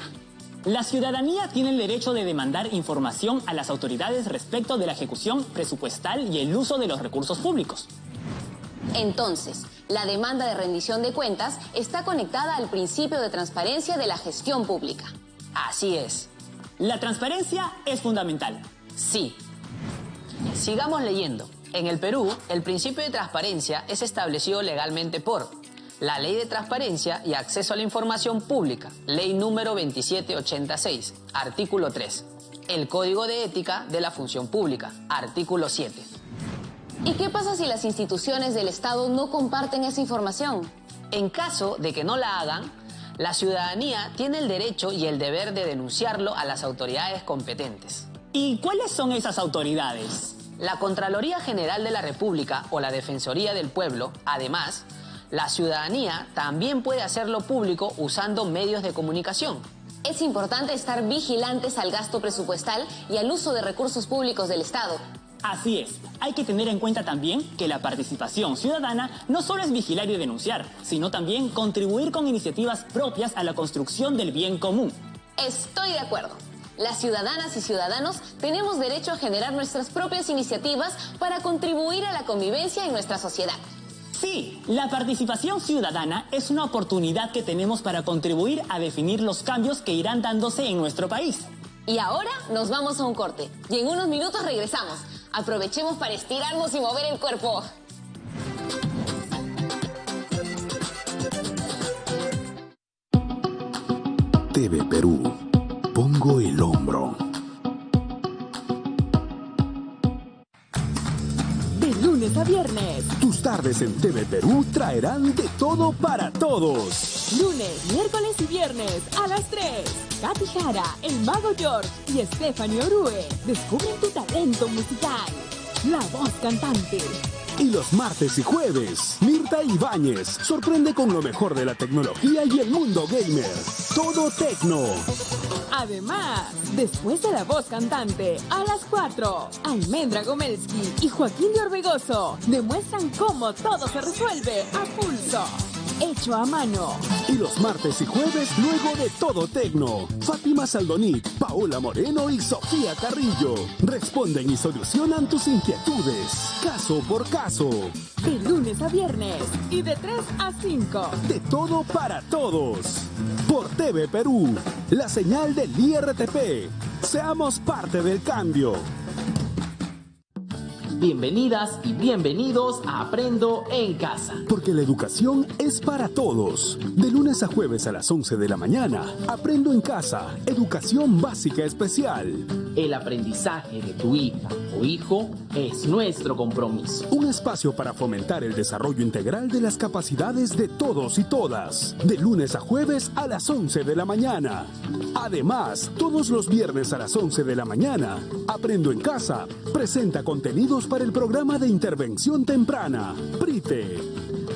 La ciudadanía tiene el derecho de demandar información a las autoridades respecto de la ejecución presupuestal y el uso de los recursos públicos. Entonces, la demanda de rendición de cuentas está conectada al principio de transparencia de la gestión pública. Así es. La transparencia es fundamental. Sí. Sigamos leyendo. En el Perú, el principio de transparencia es establecido legalmente por la Ley de Transparencia y Acceso a la Información Pública, Ley número 2786, artículo 3. El Código de Ética de la Función Pública, artículo 7. ¿Y qué pasa si las instituciones del Estado no comparten esa información? En caso de que no la hagan, la ciudadanía tiene el derecho y el deber de denunciarlo a las autoridades competentes. ¿Y cuáles son esas autoridades? La Contraloría General de la República o la Defensoría del Pueblo. Además, la ciudadanía también puede hacerlo público usando medios de comunicación. Es importante estar vigilantes al gasto presupuestal y al uso de recursos públicos del Estado. Así es, hay que tener en cuenta también que la participación ciudadana no solo es vigilar y denunciar, sino también contribuir con iniciativas propias a la construcción del bien común. Estoy de acuerdo. Las ciudadanas y ciudadanos tenemos derecho a generar nuestras propias iniciativas para contribuir a la convivencia en nuestra sociedad. Sí, la participación ciudadana es una oportunidad que tenemos para contribuir a definir los cambios que irán dándose en nuestro país. Y ahora nos vamos a un corte y en unos minutos regresamos. Aprovechemos para estirarnos y mover el cuerpo. TV Perú. Pongo el hombro. De lunes a viernes. Tus tardes en TV Perú traerán de todo para todos. Lunes, miércoles y viernes a las 3. Katy Jara, el Mago George y Stephanie Orue descubren tu talento musical. La voz cantante. Y los martes y jueves, Mirta Ibáñez sorprende con lo mejor de la tecnología y el mundo gamer. Todo tecno. Además, después de la voz cantante, a las 4, Almendra Gomelski y Joaquín de Orbegoso demuestran cómo todo se resuelve a pulso. Hecho a mano. Y los martes y jueves, luego de Todo Tecno, Fátima Saldonit, Paola Moreno y Sofía Carrillo responden y solucionan tus inquietudes, caso por caso. De lunes a viernes y de 3 a 5. De todo para todos. Por TV Perú, la señal del IRTP. Seamos parte del cambio. Bienvenidas y bienvenidos a Aprendo en Casa. Porque la educación es para todos. De lunes a jueves a las 11 de la mañana, Aprendo en Casa, Educación Básica Especial. El aprendizaje de tu hija o hijo es nuestro compromiso. Un espacio para fomentar el desarrollo integral de las capacidades de todos y todas. De lunes a jueves a las 11 de la mañana. Además, todos los viernes a las 11 de la mañana, Aprendo en Casa presenta contenidos para el programa de intervención temprana, PRITE,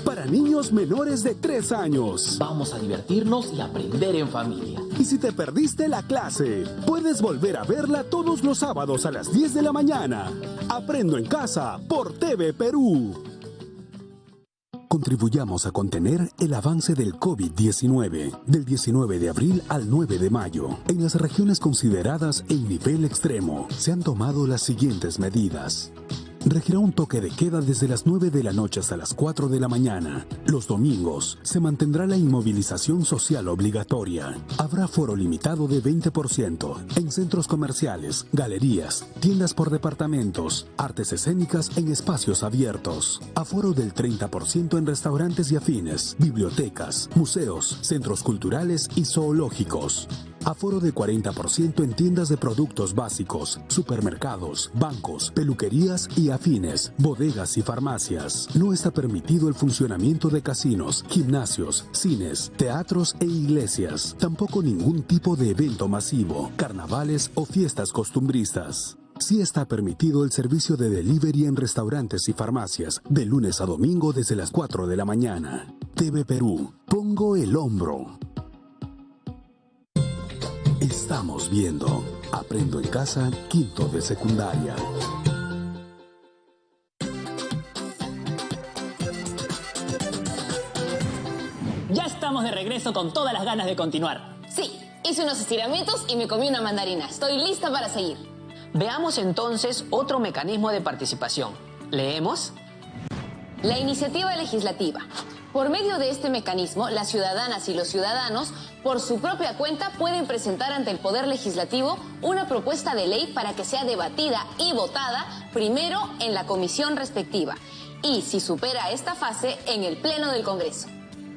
para niños menores de 3 años. Vamos a divertirnos y aprender en familia. Y si te perdiste la clase, puedes volver a verla todos los sábados a las 10 de la mañana. Aprendo en Casa por TV Perú. Contribuyamos a contener el avance del COVID-19 del 19 de abril al 9 de mayo. En las regiones consideradas en nivel extremo, se han tomado las siguientes medidas. Regirá un toque de queda desde las 9 de la noche hasta las 4 de la mañana. Los domingos se mantendrá la inmovilización social obligatoria. Habrá aforo limitado de 20% en centros comerciales, galerías, tiendas por departamentos, artes escénicas en espacios abiertos. Aforo del 30% en restaurantes y afines, bibliotecas, museos, centros culturales y zoológicos. Aforo de 40% en tiendas de productos básicos, supermercados, bancos, peluquerías y afines, bodegas y farmacias. No está permitido el funcionamiento de casinos, gimnasios, cines, teatros e iglesias. Tampoco ningún tipo de evento masivo, carnavales o fiestas costumbristas. Sí está permitido el servicio de delivery en restaurantes y farmacias de lunes a domingo desde las 4 de la mañana. TV Perú, pongo el hombro. Estamos viendo Aprendo en Casa, quinto de secundaria. Ya estamos de regreso con todas las ganas de continuar. Sí, hice unos estiramientos y me comí una mandarina. Estoy lista para seguir. Veamos entonces otro mecanismo de participación. ¿Leemos? La iniciativa legislativa. Por medio de este mecanismo, las ciudadanas y los ciudadanos, por su propia cuenta, pueden presentar ante el Poder Legislativo una propuesta de ley para que sea debatida y votada primero en la comisión respectiva y, si supera esta fase, en el Pleno del Congreso.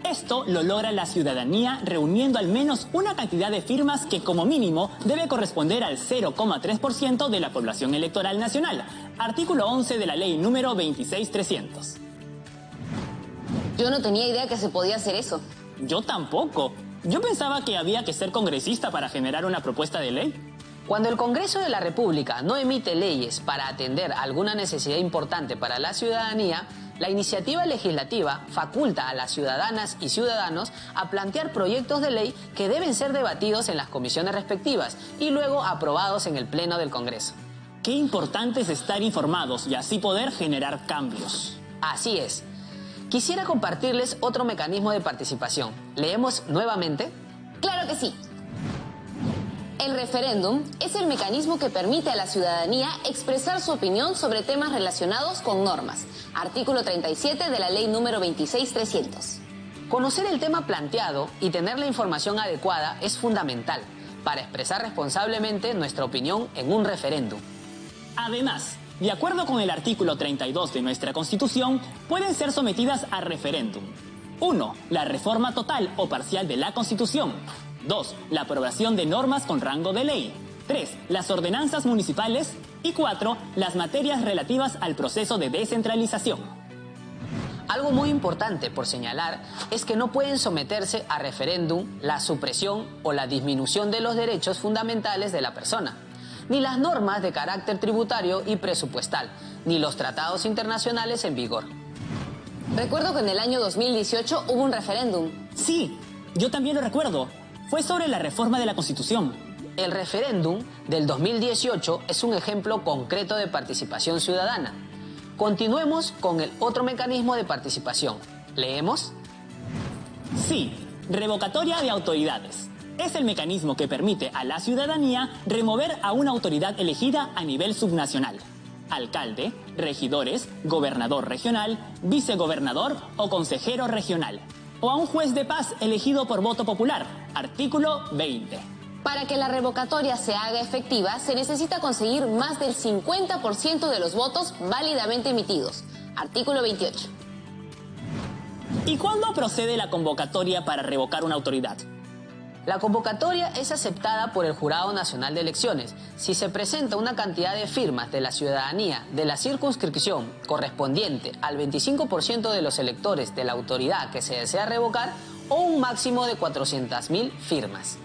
Esto lo logra la ciudadanía reuniendo al menos una cantidad de firmas que como mínimo debe corresponder al 0,3% de la población electoral nacional. Artículo 11 de la ley número 26300. Yo no tenía idea que se podía hacer eso. Yo tampoco. Yo pensaba que había que ser congresista para generar una propuesta de ley. Cuando el Congreso de la República no emite leyes para atender alguna necesidad importante para la ciudadanía, la iniciativa legislativa faculta a las ciudadanas y ciudadanos a plantear proyectos de ley que deben ser debatidos en las comisiones respectivas y luego aprobados en el Pleno del Congreso. Qué importante es estar informados y así poder generar cambios. Así es. Quisiera compartirles otro mecanismo de participación. ¿Leemos nuevamente? ¡Claro que sí! El referéndum es el mecanismo que permite a la ciudadanía expresar su opinión sobre temas relacionados con normas. Artículo 37 de la ley número 26300. Conocer el tema planteado y tener la información adecuada es fundamental para expresar responsablemente nuestra opinión en un referéndum. Además, de acuerdo con el artículo 32 de nuestra Constitución, pueden ser sometidas a referéndum. 1. La reforma total o parcial de la Constitución. 2. La aprobación de normas con rango de ley. 3. Las ordenanzas municipales. Y 4. Las materias relativas al proceso de descentralización. Algo muy importante por señalar es que no pueden someterse a referéndum la supresión o la disminución de los derechos fundamentales de la persona, ni las normas de carácter tributario y presupuestal, ni los tratados internacionales en vigor. Recuerdo que en el año 2018 hubo un referéndum. Sí, yo también lo recuerdo. Fue sobre la reforma de la Constitución. El referéndum del 2018 es un ejemplo concreto de participación ciudadana. Continuemos con el otro mecanismo de participación. ¿Leemos? Sí, revocatoria de autoridades. Es el mecanismo que permite a la ciudadanía remover a una autoridad elegida a nivel subnacional. Alcalde, regidores, gobernador regional, vicegobernador o consejero regional. O a un juez de paz elegido por voto popular. Artículo 20. Para que la revocatoria se haga efectiva, se necesita conseguir más del 50% de los votos válidamente emitidos. Artículo 28. ¿Y cuándo procede la convocatoria para revocar una autoridad? La convocatoria es aceptada por el Jurado Nacional de Elecciones si se presenta una cantidad de firmas de la ciudadanía de la circunscripción correspondiente al 25% de los electores de la autoridad que se desea revocar o un máximo de 400.000 firmas.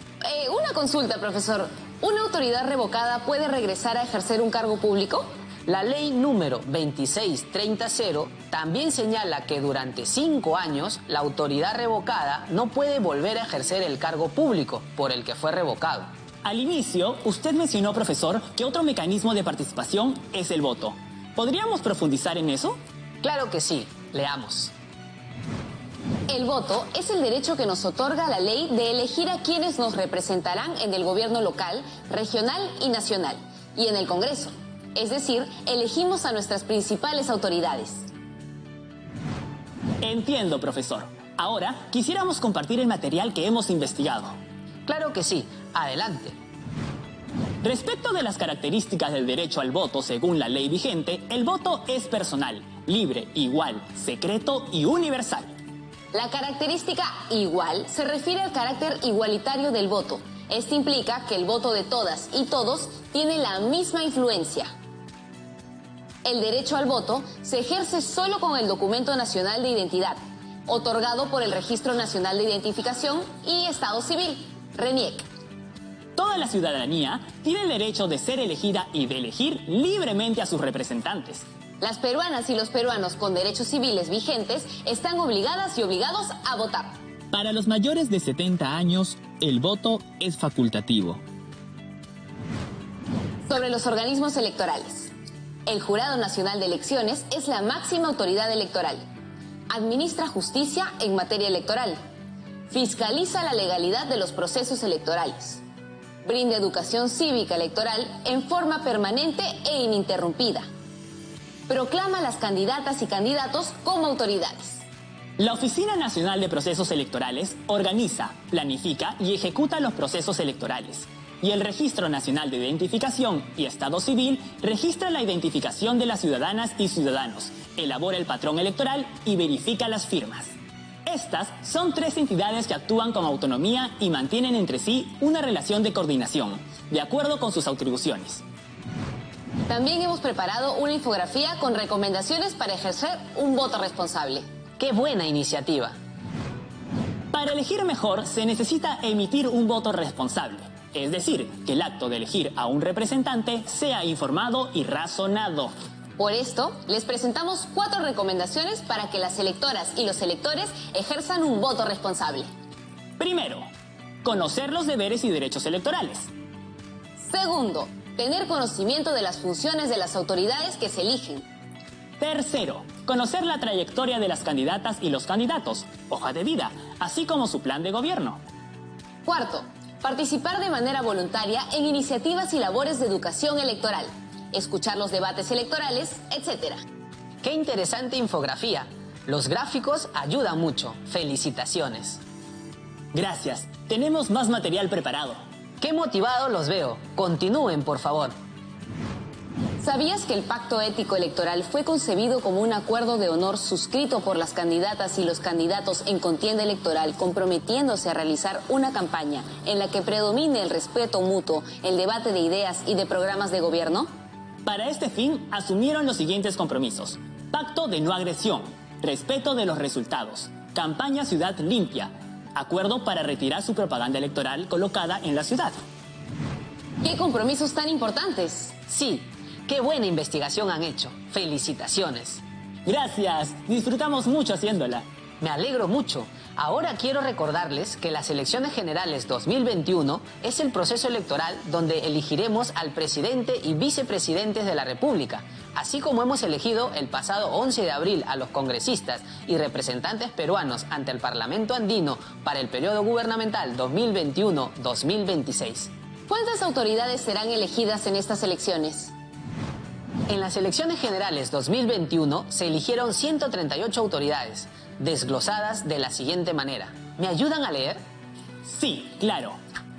Una consulta, profesor. ¿Una autoridad revocada puede regresar a ejercer un cargo público? La ley número 26300 también señala que durante 5 años la autoridad revocada no puede volver a ejercer el cargo público por el que fue revocado. Al inicio, usted mencionó, profesor, que otro mecanismo de participación es el voto. ¿Podríamos profundizar en eso? Claro que sí. Leamos. El voto es el derecho que nos otorga la ley de elegir a quienes nos representarán en el gobierno local, regional y nacional, y en el Congreso. Es decir, elegimos a nuestras principales autoridades. Entiendo, profesor. Ahora, quisiéramos compartir el material que hemos investigado. Claro que sí. Adelante. Respecto de las características del derecho al voto según la ley vigente, el voto es personal, libre, igual, secreto y universal. La característica igual se refiere al carácter igualitario del voto. Esto implica que el voto de todas y todos tiene la misma influencia. El derecho al voto se ejerce solo con el Documento Nacional de Identidad, otorgado por el Registro Nacional de Identificación y Estado Civil, RENIEC. Toda la ciudadanía tiene el derecho de ser elegida y de elegir libremente a sus representantes. Las peruanas y los peruanos con derechos civiles vigentes están obligadas y obligados a votar. Para los mayores de 70 años, el voto es facultativo. Sobre los organismos electorales. El Jurado Nacional de Elecciones es la máxima autoridad electoral. Administra justicia en materia electoral. Fiscaliza la legalidad de los procesos electorales. Brinda educación cívica electoral en forma permanente e ininterrumpida. Proclama a las candidatas y candidatos como autoridades. La Oficina Nacional de Procesos Electorales organiza, planifica y ejecuta los procesos electorales. Y el Registro Nacional de Identificación y Estado Civil registra la identificación de las ciudadanas y ciudadanos, elabora el patrón electoral y verifica las firmas. Estas son 3 entidades que actúan con autonomía y mantienen entre sí una relación de coordinación, de acuerdo con sus atribuciones. También hemos preparado una infografía con recomendaciones para ejercer un voto responsable. ¡Qué buena iniciativa! Para elegir mejor se necesita emitir un voto responsable, es decir, que el acto de elegir a un representante sea informado y razonado. Por esto, les presentamos 4 recomendaciones para que las electoras y los electores ejerzan un voto responsable. Primero, conocer los deberes y derechos electorales. Segundo, tener conocimiento de las funciones de las autoridades que se eligen. Tercero, conocer la trayectoria de las candidatas y los candidatos, hoja de vida, así como su plan de gobierno. Cuarto, participar de manera voluntaria en iniciativas y labores de educación electoral, escuchar los debates electorales, etc. ¡Qué interesante infografía! Los gráficos ayudan mucho. ¡Felicitaciones! Gracias. Tenemos más material preparado. ¡Qué motivados los veo! Continúen, por favor. ¿Sabías que el Pacto Ético Electoral fue concebido como un acuerdo de honor suscrito por las candidatas y los candidatos en contienda electoral, comprometiéndose a realizar una campaña en la que predomine el respeto mutuo, el debate de ideas y de programas de gobierno? Para este fin, asumieron los siguientes compromisos: pacto de no agresión, respeto de los resultados, campaña Ciudad Limpia, acuerdo para retirar su propaganda electoral colocada en la ciudad. ¿Qué compromisos tan importantes? Sí, qué buena investigación han hecho. Felicitaciones. Gracias, disfrutamos mucho haciéndola. Me alegro mucho. Ahora quiero recordarles que las elecciones generales 2021 es el proceso electoral donde elegiremos al presidente y vicepresidentes de la República, así como hemos elegido el pasado 11 de abril a los congresistas y representantes peruanos ante el Parlamento andino para el periodo gubernamental 2021-2026. ¿Cuántas autoridades serán elegidas en estas elecciones? En las elecciones generales 2021 se eligieron 138 autoridades, desglosadas de la siguiente manera. ¿Me ayudan a leer? Sí, claro.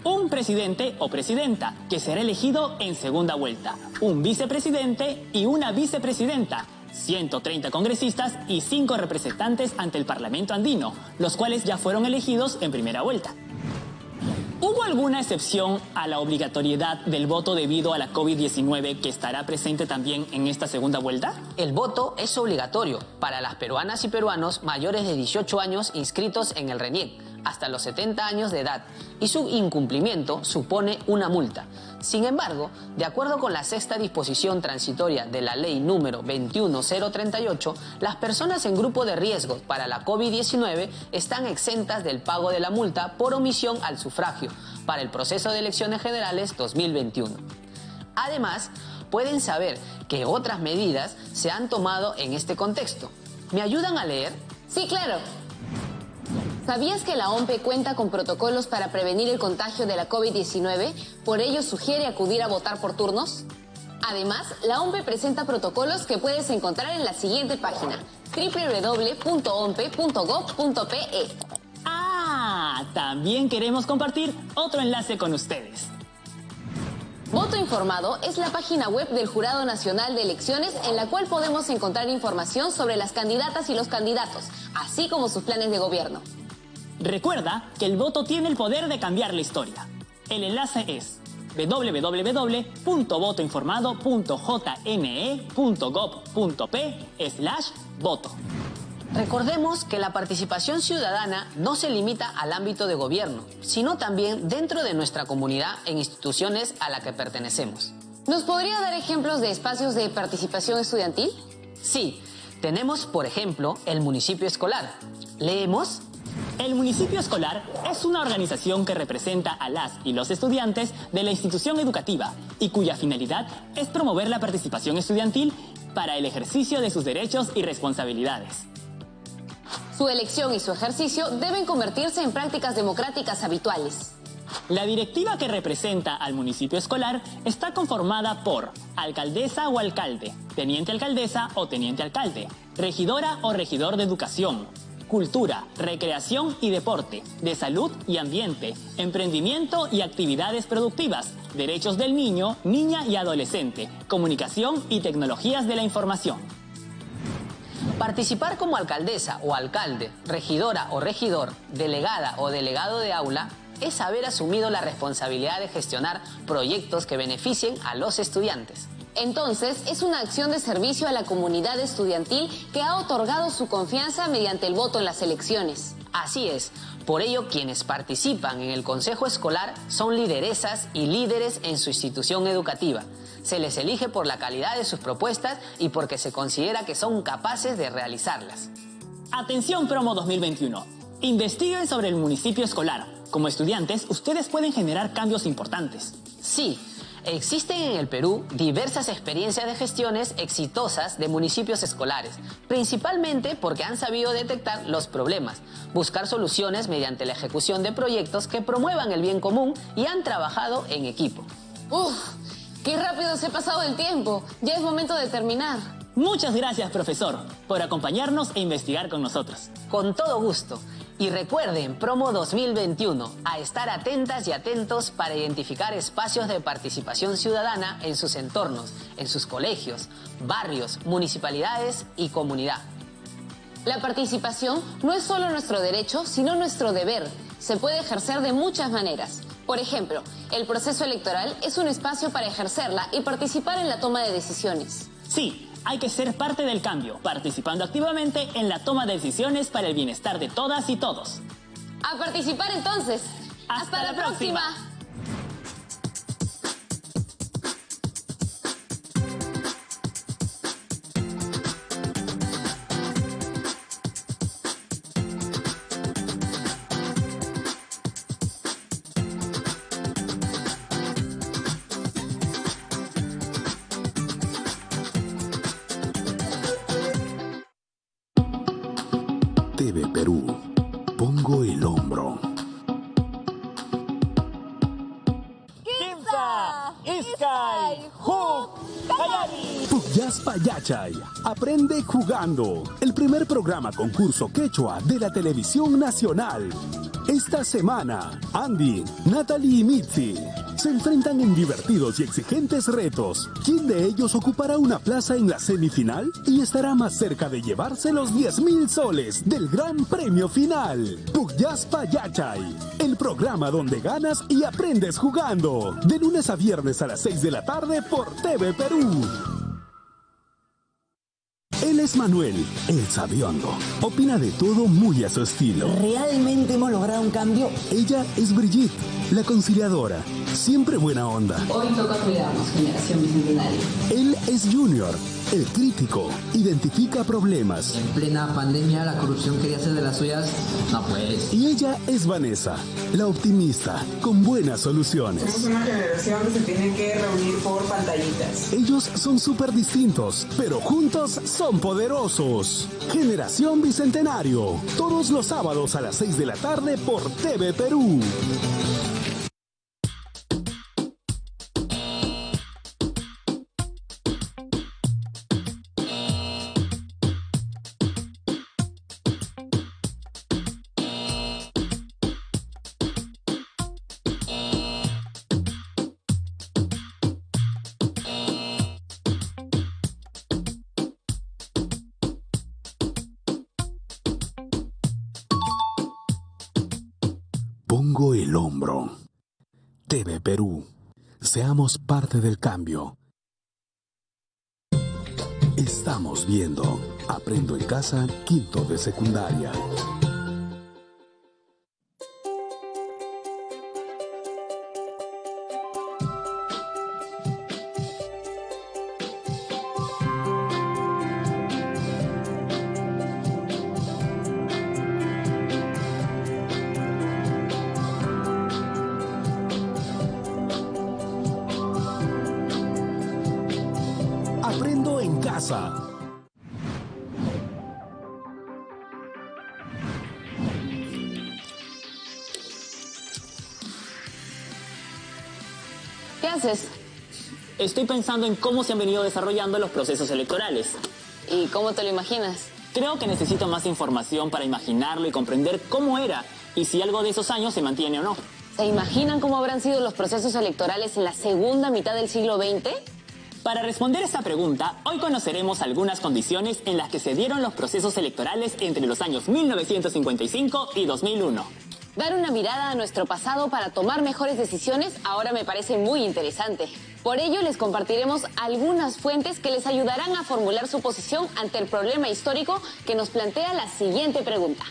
Un presidente o presidenta, que será elegido en segunda vuelta. Un vicepresidente y una vicepresidenta. 130 congresistas y 5 representantes ante el Parlamento andino, los cuales ya fueron elegidos en primera vuelta. ¿Hubo alguna excepción a la obligatoriedad del voto debido a la COVID-19 que estará presente también en esta segunda vuelta? El voto es obligatorio para las peruanas y peruanos mayores de 18 años inscritos en el RENIEC hasta los 70 años de edad, y su incumplimiento supone una multa. Sin embargo, de acuerdo con la 6ª disposición transitoria de la ley número 21038, las personas en grupo de riesgo para la COVID-19 están exentas del pago de la multa por omisión al sufragio para el proceso de elecciones generales 2021. Además, pueden saber que otras medidas se han tomado en este contexto. ¿Me ayudan a leer? Sí, claro. ¿Sabías que la OMPE cuenta con protocolos para prevenir el contagio de la COVID-19? Por ello sugiere acudir a votar por turnos. Además, la OMPE presenta protocolos que puedes encontrar en la siguiente página: www.ompe.gov.pe. También queremos compartir otro enlace con ustedes. Voto Informado es la página web del Jurado Nacional de Elecciones en la cual podemos encontrar información sobre las candidatas y los candidatos, así como sus planes de gobierno. Recuerda que el voto tiene el poder de cambiar la historia. El enlace es www.votoinformado.jne.gov.p/voto. Recordemos que la participación ciudadana no se limita al ámbito de gobierno, sino también dentro de nuestra comunidad en instituciones a las que pertenecemos. ¿Nos podría dar ejemplos de espacios de participación estudiantil? Sí, tenemos, por ejemplo, el municipio escolar. Leemos. El municipio escolar es una organización que representa a las y los estudiantes de la institución educativa y cuya finalidad es promover la participación estudiantil para el ejercicio de sus derechos y responsabilidades. Su elección y su ejercicio deben convertirse en prácticas democráticas habituales. La directiva que representa al municipio escolar está conformada por alcaldesa o alcalde, teniente alcaldesa o teniente alcalde, regidora o regidor de educación, cultura, recreación y deporte, de salud y ambiente, emprendimiento y actividades productivas, derechos del niño, niña y adolescente, comunicación y tecnologías de la información. Participar como alcaldesa o alcalde, regidora o regidor, delegada o delegado de aula es haber asumido la responsabilidad de gestionar proyectos que beneficien a los estudiantes. Entonces, es una acción de servicio a la comunidad estudiantil que ha otorgado su confianza mediante el voto en las elecciones. Así es. Por ello, quienes participan en el consejo escolar son lideresas y líderes en su institución educativa. Se les elige por la calidad de sus propuestas y porque se considera que son capaces de realizarlas. Atención Promo 2021. Investiguen sobre el municipio escolar. Como estudiantes, ustedes pueden generar cambios importantes. Sí. Existen en el Perú diversas experiencias de gestiones exitosas de municipios escolares, principalmente porque han sabido detectar los problemas, buscar soluciones mediante la ejecución de proyectos que promuevan el bien común y han trabajado en equipo. ¡Uf! ¡Qué rápido se ha pasado el tiempo! Ya es momento de terminar. Muchas gracias, profesor, por acompañarnos e investigar con nosotros. Con todo gusto. Y recuerden, Promo 2021, a estar atentas y atentos para identificar espacios de participación ciudadana en sus entornos, en sus colegios, barrios, municipalidades y comunidad. La participación no es solo nuestro derecho, sino nuestro deber. Se puede ejercer de muchas maneras. Por ejemplo, el proceso electoral es un espacio para ejercerla y participar en la toma de decisiones. Sí. Hay que ser parte del cambio, participando activamente en la toma de decisiones para el bienestar de todas y todos. ¡A participar entonces! ¡Hasta la próxima! TV Perú, pongo el hombro. Kimsa, Iskay, Huk, Hayari. Pugyas Payachay, aprende jugando. El primer programa concurso quechua de la televisión nacional. Esta semana, Andy, Natalie y Mitzi se enfrentan en divertidos y exigentes retos. ¿Quién de ellos ocupará una plaza en la semifinal y estará más cerca de llevarse los 10,000 soles del gran premio final? Pugyas Payachay, el programa donde ganas y aprendes jugando. De lunes a viernes a las 6 de la tarde por TV Perú. Él es Manuel, el sabiondo. Opina de todo muy a su estilo. ¿Realmente hemos logrado un cambio? Ella es Brigitte, la conciliadora. Siempre buena onda. Hoy toca cuidarnos, generación bicentenaria. Él es Junior, el crítico. Identifica problemas. En plena pandemia, la corrupción quería hacer de las suyas. No pues. Y ella es Vanessa, la optimista, con buenas soluciones. Somos una generación que se tiene que reunir por pantallitas. Ellos son súper distintos, pero juntos son poderosos. Generación Bicentenario, todos los sábados a las 6 de la tarde por TV Perú. Pongo el hombro. TV Perú. Seamos parte del cambio. Estamos viendo. Aprendo en casa, quinto de secundaria. Aprendo en casa. ¿Qué haces? Estoy pensando en cómo se han venido desarrollando los procesos electorales. ¿Y cómo te lo imaginas? Creo que necesito más información para imaginarlo y comprender cómo era y si algo de esos años se mantiene o no. ¿Se imaginan cómo habrán sido los procesos electorales en la segunda mitad del siglo XX? Para responder esta pregunta, hoy conoceremos algunas condiciones en las que se dieron los procesos electorales entre los años 1955 y 2001. Dar una mirada a nuestro pasado para tomar mejores decisiones ahora me parece muy interesante. Por ello les compartiremos algunas fuentes que les ayudarán a formular su posición ante el problema histórico que nos plantea la siguiente pregunta.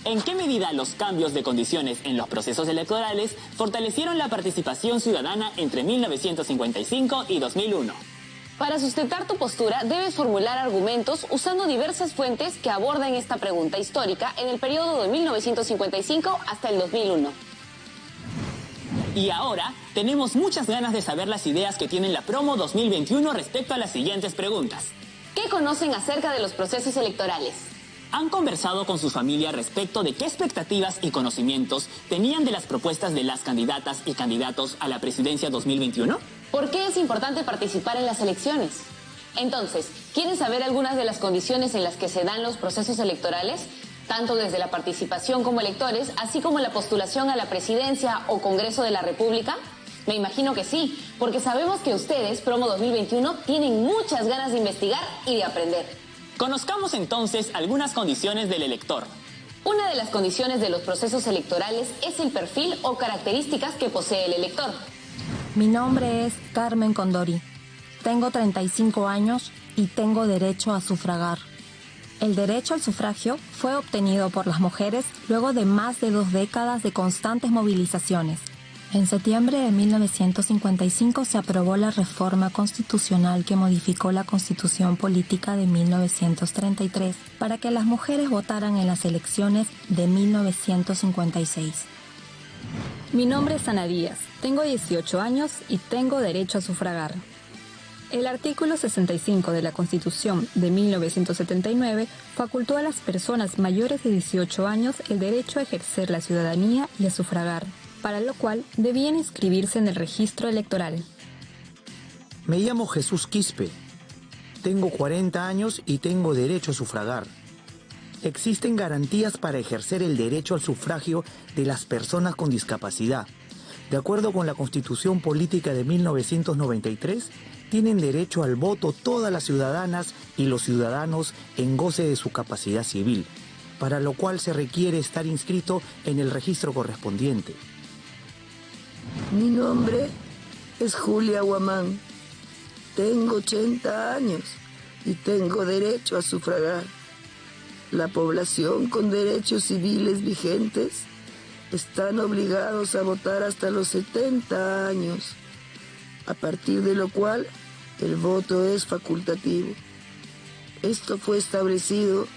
¿En qué medida los cambios de condiciones en los procesos electorales fortalecieron la participación ciudadana entre 1955 y 2001? Para sustentar tu postura, debes formular argumentos usando diversas fuentes que abordan esta pregunta histórica en el periodo de 1955 hasta el 2001. Y ahora, tenemos muchas ganas de saber las ideas que tiene la promo 2021 respecto a las siguientes preguntas. ¿Qué conocen acerca de los procesos electorales? ¿Han conversado con sus familias respecto de qué expectativas y conocimientos tenían de las propuestas de las candidatas y candidatos a la presidencia 2021? ¿Por qué es importante participar en las elecciones? Entonces, ¿quieren saber algunas de las condiciones en las que se dan los procesos electorales? Tanto desde la participación como electores, así como la postulación a la presidencia o Congreso de la República. Me imagino que sí, porque sabemos que ustedes, Promo 2021, tienen muchas ganas de investigar y de aprender. Conozcamos entonces algunas condiciones del elector. Una de las condiciones de los procesos electorales es el perfil o características que posee el elector. Mi nombre es Carmen Condori. Tengo 35 años y tengo derecho a sufragar. El derecho al sufragio fue obtenido por las mujeres luego de más de 2 décadas de constantes movilizaciones. En septiembre de 1955 se aprobó la reforma constitucional que modificó la Constitución Política de 1933 para que las mujeres votaran en las elecciones de 1956. Mi nombre es Ana Díaz, tengo 18 años y tengo derecho a sufragar. El artículo 65 de la Constitución de 1979 facultó a las personas mayores de 18 años el derecho a ejercer la ciudadanía y a sufragar, para lo cual debían inscribirse en el registro electoral. Me llamo Jesús Quispe, tengo 40 años y tengo derecho a sufragar. Existen garantías para ejercer el derecho al sufragio de las personas con discapacidad. De acuerdo con la Constitución Política de 1993, tienen derecho al voto todas las ciudadanas y los ciudadanos en goce de su capacidad civil, para lo cual se requiere estar inscrito en el registro correspondiente. Mi nombre es Julia Guamán. Tengo 80 años y tengo derecho a sufragar. La población con derechos civiles vigentes están obligados a votar hasta los 70 años, a partir de lo cual el voto es facultativo. Esto fue establecido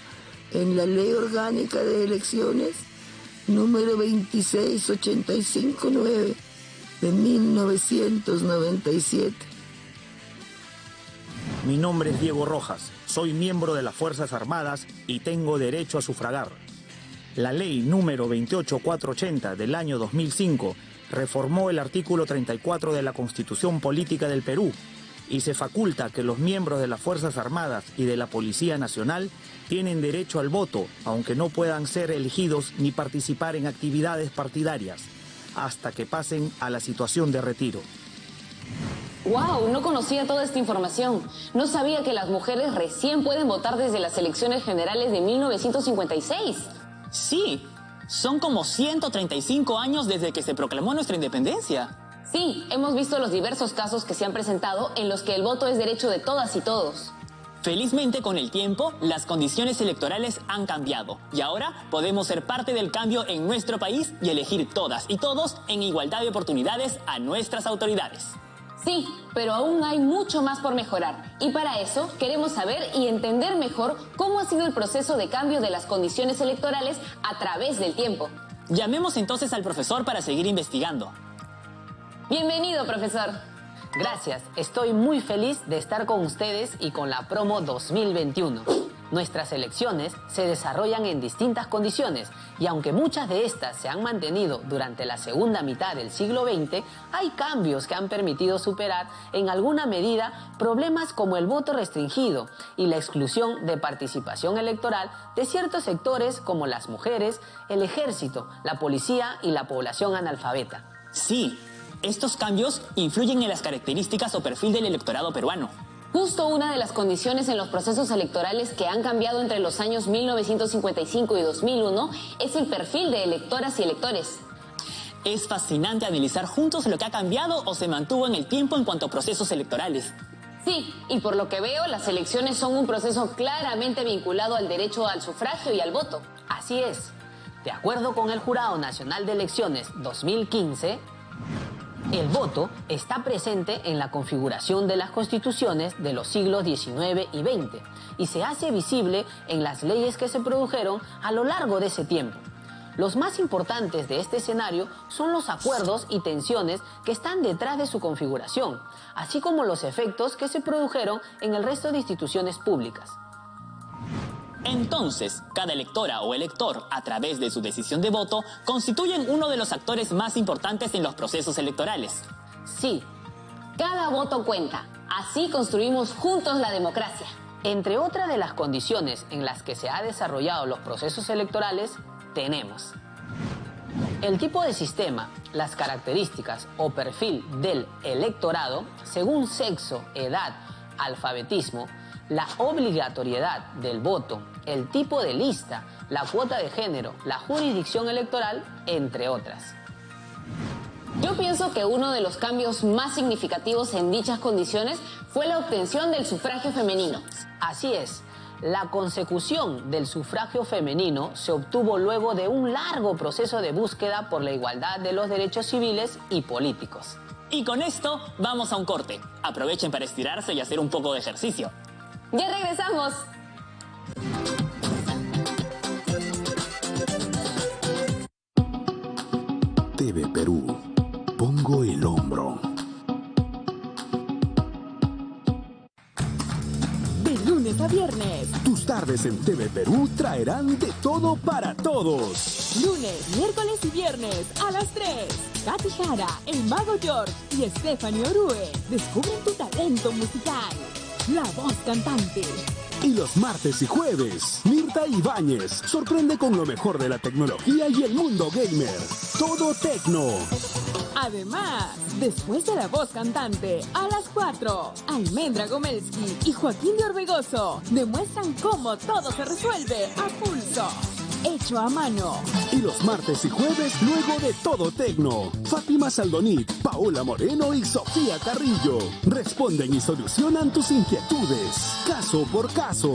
en la Ley Orgánica de Elecciones número 26859 de 1997. Mi nombre es Diego Rojas, soy miembro de las Fuerzas Armadas y tengo derecho a sufragar. La ley número 28480 del año 2005 reformó el artículo 34 de la Constitución Política del Perú y se faculta que los miembros de las Fuerzas Armadas y de la Policía Nacional tienen derecho al voto, aunque no puedan ser elegidos ni participar en actividades partidarias, hasta que pasen a la situación de retiro. ¡Wow! No conocía toda esta información. No sabía que las mujeres recién pueden votar desde las elecciones generales de 1956. Sí, son como 135 años desde que se proclamó nuestra independencia. Sí, hemos visto los diversos casos que se han presentado en los que el voto es derecho de todas y todos. Felizmente, con el tiempo, las condiciones electorales han cambiado y ahora podemos ser parte del cambio en nuestro país y elegir todas y todos en igualdad de oportunidades a nuestras autoridades. Sí, pero aún hay mucho más por mejorar. Y para eso queremos saber y entender mejor cómo ha sido el proceso de cambio de las condiciones electorales a través del tiempo. Llamemos entonces al profesor para seguir investigando. Bienvenido, profesor. Gracias, estoy muy feliz de estar con ustedes y con la promo 2021. Nuestras elecciones se desarrollan en distintas condiciones y aunque muchas de estas se han mantenido durante la segunda mitad del siglo XX, hay cambios que han permitido superar en alguna medida problemas como el voto restringido y la exclusión de participación electoral de ciertos sectores como las mujeres, el ejército, la policía y la población analfabeta. Sí, estos cambios influyen en las características o perfil del electorado peruano. Justo una de las condiciones en los procesos electorales que han cambiado entre los años 1955 y 2001 es el perfil de electoras y electores. Es fascinante analizar juntos lo que ha cambiado o se mantuvo en el tiempo en cuanto a procesos electorales. Sí, y por lo que veo, las elecciones son un proceso claramente vinculado al derecho al sufragio y al voto. Así es. De acuerdo con el Jurado Nacional de Elecciones 2015... el voto está presente en la configuración de las constituciones de los siglos XIX y XX y se hace visible en las leyes que se produjeron a lo largo de ese tiempo. Los más importantes de este escenario son los acuerdos y tensiones que están detrás de su configuración, así como los efectos que se produjeron en el resto de instituciones públicas. Entonces, cada electora o elector, a través de su decisión de voto, constituyen uno de los actores más importantes en los procesos electorales. Sí, cada voto cuenta. Así construimos juntos la democracia. Entre otras de las condiciones en las que se han desarrollado los procesos electorales, tenemos el tipo de sistema, las características o perfil del electorado, según sexo, edad, alfabetismo, la obligatoriedad del voto, el tipo de lista, la cuota de género, la jurisdicción electoral, entre otras. Yo pienso que uno de los cambios más significativos en dichas condiciones fue la obtención del sufragio femenino. Así es, la consecución del sufragio femenino se obtuvo luego de un largo proceso de búsqueda por la igualdad de los derechos civiles y políticos. Y con esto vamos a un corte. Aprovechen para estirarse y hacer un poco de ejercicio. ¡Ya regresamos! TV Perú. Pongo el hombro. De lunes a viernes. Tus tardes en TV Perú traerán de todo para todos. Lunes, miércoles y viernes a las 3. Katy Jara, el Mago George y Stephanie Orue descubren tu talento musical. La Voz Cantante. Y los martes y jueves, Mirta Ibáñez sorprende con lo mejor de la tecnología y el mundo gamer. Todo tecno. Además, después de La Voz Cantante, a las 4, Almendra Gomelski y Joaquín de Orbegoso demuestran cómo todo se resuelve a pulso. Hecho a mano. Y los martes y jueves, luego de Todo Tecno, Fátima Saldonit, Paola Moreno y Sofía Carrillo responden y solucionan tus inquietudes, caso por caso.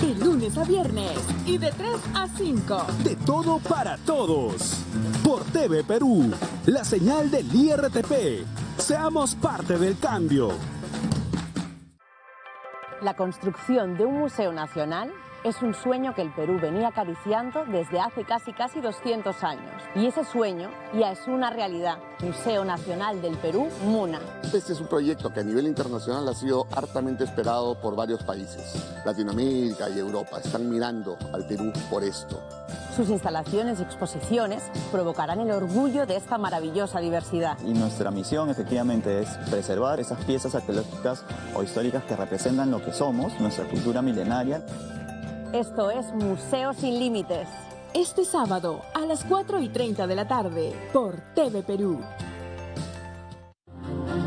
De lunes a viernes y de 3 a 5. De todo para todos. Por TV Perú, la señal del IRTP. Seamos parte del cambio. La construcción de un museo nacional es un sueño que el Perú venía acariciando desde hace casi 200 años. Y ese sueño ya es una realidad. Museo Nacional del Perú, MUNA. Este es un proyecto que a nivel internacional ha sido hartamente esperado por varios países. Latinoamérica y Europa están mirando al Perú por esto. Sus instalaciones y exposiciones provocarán el orgullo de esta maravillosa diversidad. Y nuestra misión efectivamente es preservar esas piezas arqueológicas o históricas que representan lo que somos, nuestra cultura milenaria. Esto es Museo Sin Límites. Este sábado a las 4:30 de la tarde por TV Perú.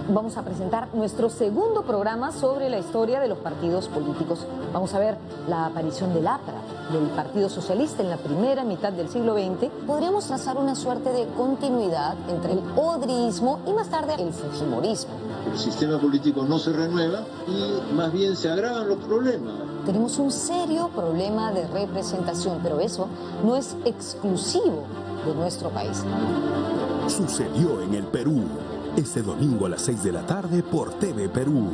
Vamos a presentar nuestro segundo programa sobre la historia de los partidos políticos. Vamos a ver la aparición del APRA, del Partido Socialista en la primera mitad del siglo XX. Podríamos trazar una suerte de continuidad entre el odrismo y más tarde el fujimorismo. El sistema político no se renueva y más bien se agravan los problemas. Tenemos un serio problema de representación, pero eso no es exclusivo de nuestro país. Sucedió en el Perú. Este domingo a las 6 de la tarde por TV Perú.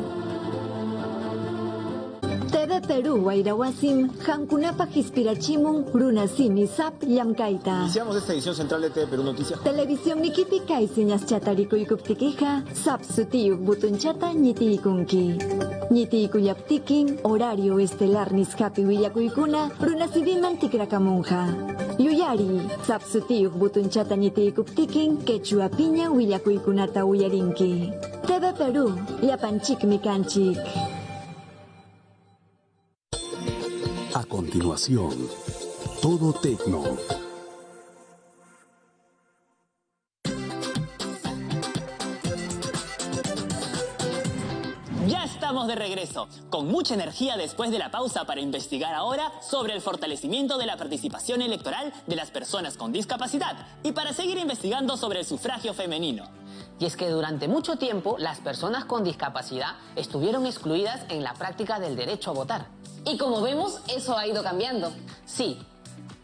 TV Perú, Guairahuasim, Hankunapa Hispirachimun, Runasimi Sap Yamkaita. Iniciamos esta edición central de TV Perú Noticias. Televisión Nikitika y señas chatarico y cuptiquija, Sap Sutiyuk Butunchata Nitiikunki. Nitiikuyaptikin, horario estelar Nishapi Willakuikuna, Runasibiman Tikrakamunja. Yuyari, Sap Sutiyuk Butunchata Nitiikuptikin, Quechua Piña Willakuikunata Uyarinki. TV Perú, Yapanchik Mikanchik. A continuación, Todo Tecno. Ya estamos de regreso, con mucha energía después de la pausa para investigar ahora sobre el fortalecimiento de la participación electoral de las personas con discapacidad y para seguir investigando sobre el sufragio femenino. Y es que durante mucho tiempo las personas con discapacidad estuvieron excluidas en la práctica del derecho a votar. Y como vemos, eso ha ido cambiando. Sí,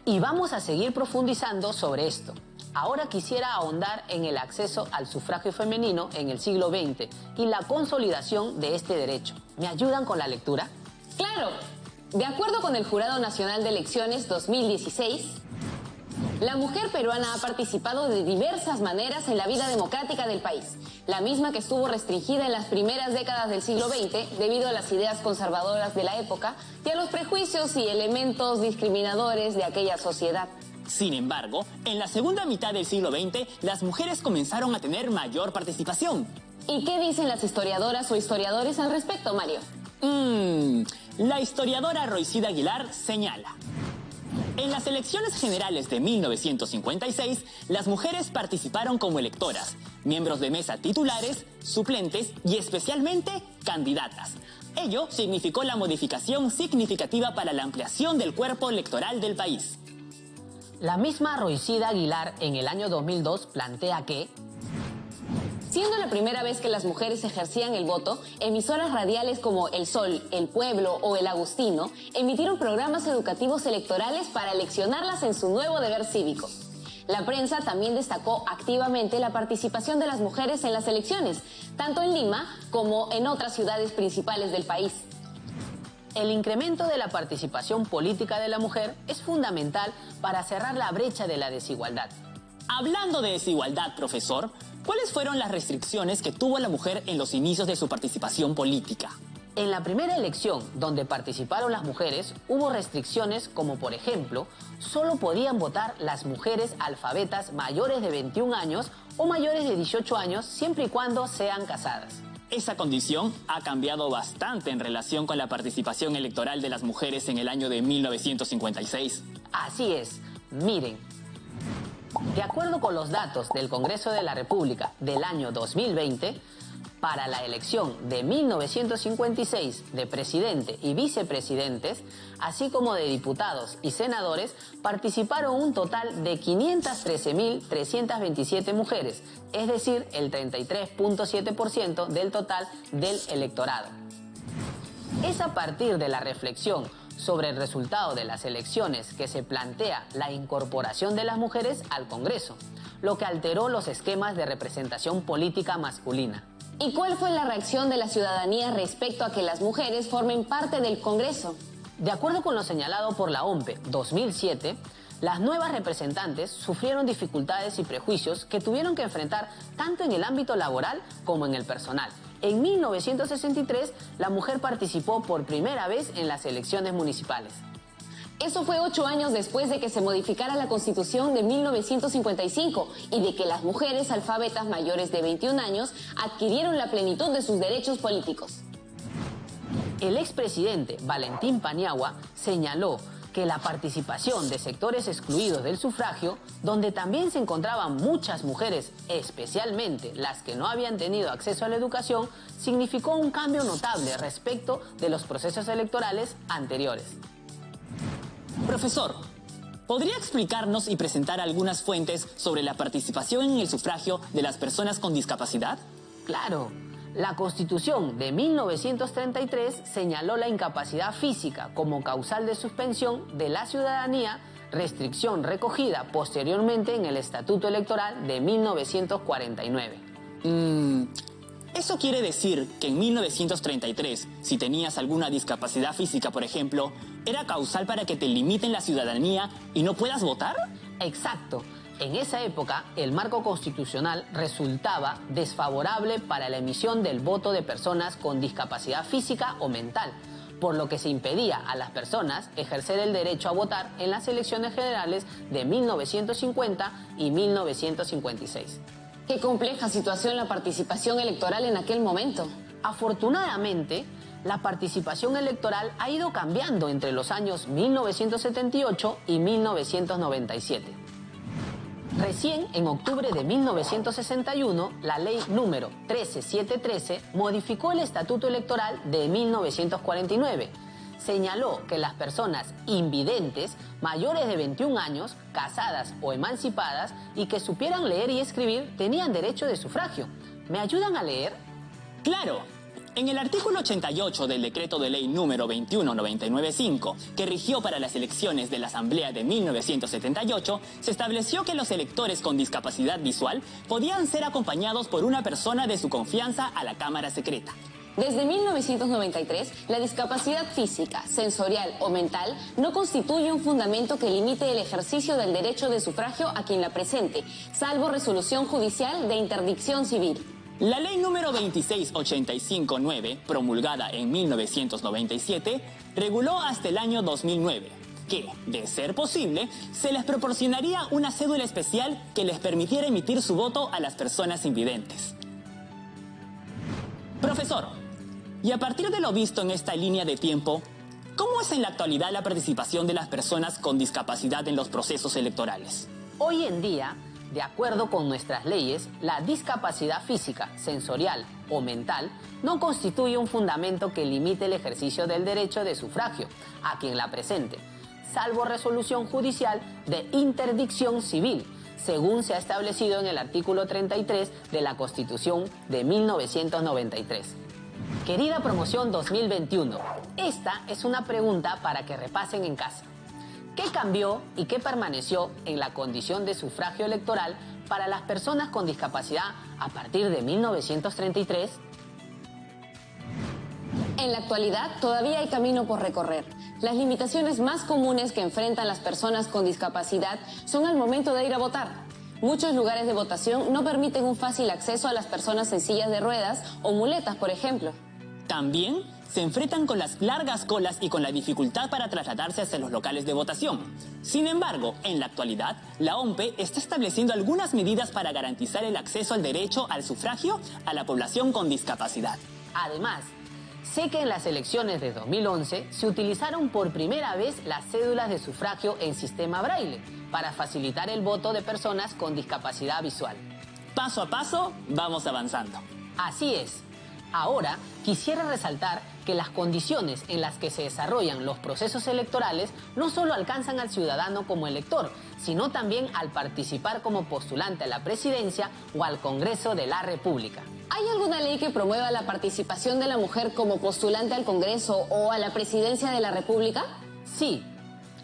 y vamos a seguir profundizando sobre esto. Ahora quisiera ahondar en el acceso al sufragio femenino en el siglo XX y la consolidación de este derecho. ¿Me ayudan con la lectura? ¡Claro! De acuerdo con el Jurado Nacional de Elecciones 2016, la mujer peruana ha participado de diversas maneras en la vida democrática del país, la misma que estuvo restringida en las primeras décadas del siglo XX debido a las ideas conservadoras de la época y a los prejuicios y elementos discriminadores de aquella sociedad. Sin embargo, en la segunda mitad del siglo XX, las mujeres comenzaron a tener mayor participación. ¿Y qué dicen las historiadoras o historiadores al respecto, Mario? La historiadora Roicida Aguilar señala: en las elecciones generales de 1956, las mujeres participaron como electoras, miembros de mesa titulares, suplentes y especialmente candidatas. Ello significó la modificación significativa para la ampliación del cuerpo electoral del país. La misma Roicida Aguilar en el año 2002 plantea que, siendo la primera vez que las mujeres ejercían el voto, emisoras radiales como El Sol, El Pueblo o El Agustino emitieron programas educativos electorales para leccionarlas en su nuevo deber cívico. La prensa también destacó activamente la participación de las mujeres en las elecciones, tanto en Lima como en otras ciudades principales del país. El incremento de la participación política de la mujer es fundamental para cerrar la brecha de la desigualdad. Hablando de desigualdad, profesor, ¿cuáles fueron las restricciones que tuvo la mujer en los inicios de su participación política? En la primera elección, donde participaron las mujeres, hubo restricciones como, por ejemplo, solo podían votar las mujeres alfabetas mayores de 21 años o mayores de 18 años, siempre y cuando sean casadas. Esa condición ha cambiado bastante en relación con la participación electoral de las mujeres en el año de 1956. Así es. Miren, de acuerdo con los datos del Congreso de la República del año 2020, para la elección de 1956 de presidente y vicepresidentes, así como de diputados y senadores, participaron un total de 513.327 mujeres, es decir, el 33.7% del total del electorado. Es a partir de la reflexión sobre el resultado de las elecciones que se plantea la incorporación de las mujeres al Congreso, lo que alteró los esquemas de representación política masculina. ¿Y cuál fue la reacción de la ciudadanía respecto a que las mujeres formen parte del Congreso? De acuerdo con lo señalado por la OMPE 2007, las nuevas representantes sufrieron dificultades y prejuicios que tuvieron que enfrentar tanto en el ámbito laboral como en el personal. En 1963, la mujer participó por primera vez en las elecciones municipales. Eso fue 8 años después de que se modificara la Constitución de 1955 y de que las mujeres alfabetas mayores de 21 años adquirieron la plenitud de sus derechos políticos. El expresidente Valentín Paniagua señaló que la participación de sectores excluidos del sufragio, donde también se encontraban muchas mujeres, especialmente las que no habían tenido acceso a la educación, significó un cambio notable respecto de los procesos electorales anteriores. Profesor, ¿podría explicarnos y presentar algunas fuentes sobre la participación en el sufragio de las personas con discapacidad? Claro. La Constitución de 1933 señaló la incapacidad física como causal de suspensión de la ciudadanía, restricción recogida posteriormente en el Estatuto Electoral de 1949. Eso quiere decir que en 1933, si tenías alguna discapacidad física, por ejemplo, ¿era causal para que te limiten la ciudadanía y no puedas votar? Exacto. En esa época, el marco constitucional resultaba desfavorable para la emisión del voto de personas con discapacidad física o mental, por lo que se impedía a las personas ejercer el derecho a votar en las elecciones generales de 1950 y 1956. Qué compleja situación la participación electoral en aquel momento. Afortunadamente, la participación electoral ha ido cambiando entre los años 1978 y 1997. Recién, en octubre de 1961, la ley número 13713 modificó el Estatuto Electoral de 1949. Señaló que las personas invidentes, mayores de 21 años, casadas o emancipadas y que supieran leer y escribir tenían derecho de sufragio. ¿Me ayudan a leer? ¡Claro! En el artículo 88 del decreto de ley número 21995, que rigió para las elecciones de la Asamblea de 1978, se estableció que los electores con discapacidad visual podían ser acompañados por una persona de su confianza a la Cámara Secreta. Desde 1993, la discapacidad física, sensorial o mental no constituye un fundamento que limite el ejercicio del derecho de sufragio a quien la presente, salvo resolución judicial de interdicción civil. La ley número 26859, promulgada en 1997, reguló hasta el año 2009 que, de ser posible, se les proporcionaría una cédula especial que les permitiera emitir su voto a las personas invidentes. Profesor, y a partir de lo visto en esta línea de tiempo, ¿cómo es en la actualidad la participación de las personas con discapacidad en los procesos electorales? Hoy en día, de acuerdo con nuestras leyes, la discapacidad física, sensorial o mental no constituye un fundamento que limite el ejercicio del derecho de sufragio a quien la presente, salvo resolución judicial de interdicción civil, según se ha establecido en el artículo 33 de la Constitución de 1993. Querida promoción 2021, esta es una pregunta para que repasen en casa. ¿Qué cambió y qué permaneció en la condición de sufragio electoral para las personas con discapacidad a partir de 1933? En la actualidad todavía hay camino por recorrer. Las limitaciones más comunes que enfrentan las personas con discapacidad son al momento de ir a votar. Muchos lugares de votación no permiten un fácil acceso a las personas en sillas de ruedas o muletas, por ejemplo. También se enfrentan con las largas colas y con la dificultad para trasladarse hacia los locales de votación. Sin embargo, en la actualidad, la OMPE está estableciendo algunas medidas para garantizar el acceso al derecho al sufragio a la población con discapacidad. Además, sé que en las elecciones de 2011 se utilizaron por primera vez las cédulas de sufragio en sistema braille para facilitar el voto de personas con discapacidad visual. Paso a paso, vamos avanzando. Así es. Ahora, quisiera resaltar que las condiciones en las que se desarrollan los procesos electorales no solo alcanzan al ciudadano como elector, sino también al participar como postulante a la presidencia o al Congreso de la República. ¿Hay alguna ley que promueva la participación de la mujer como postulante al Congreso o a la presidencia de la República? Sí,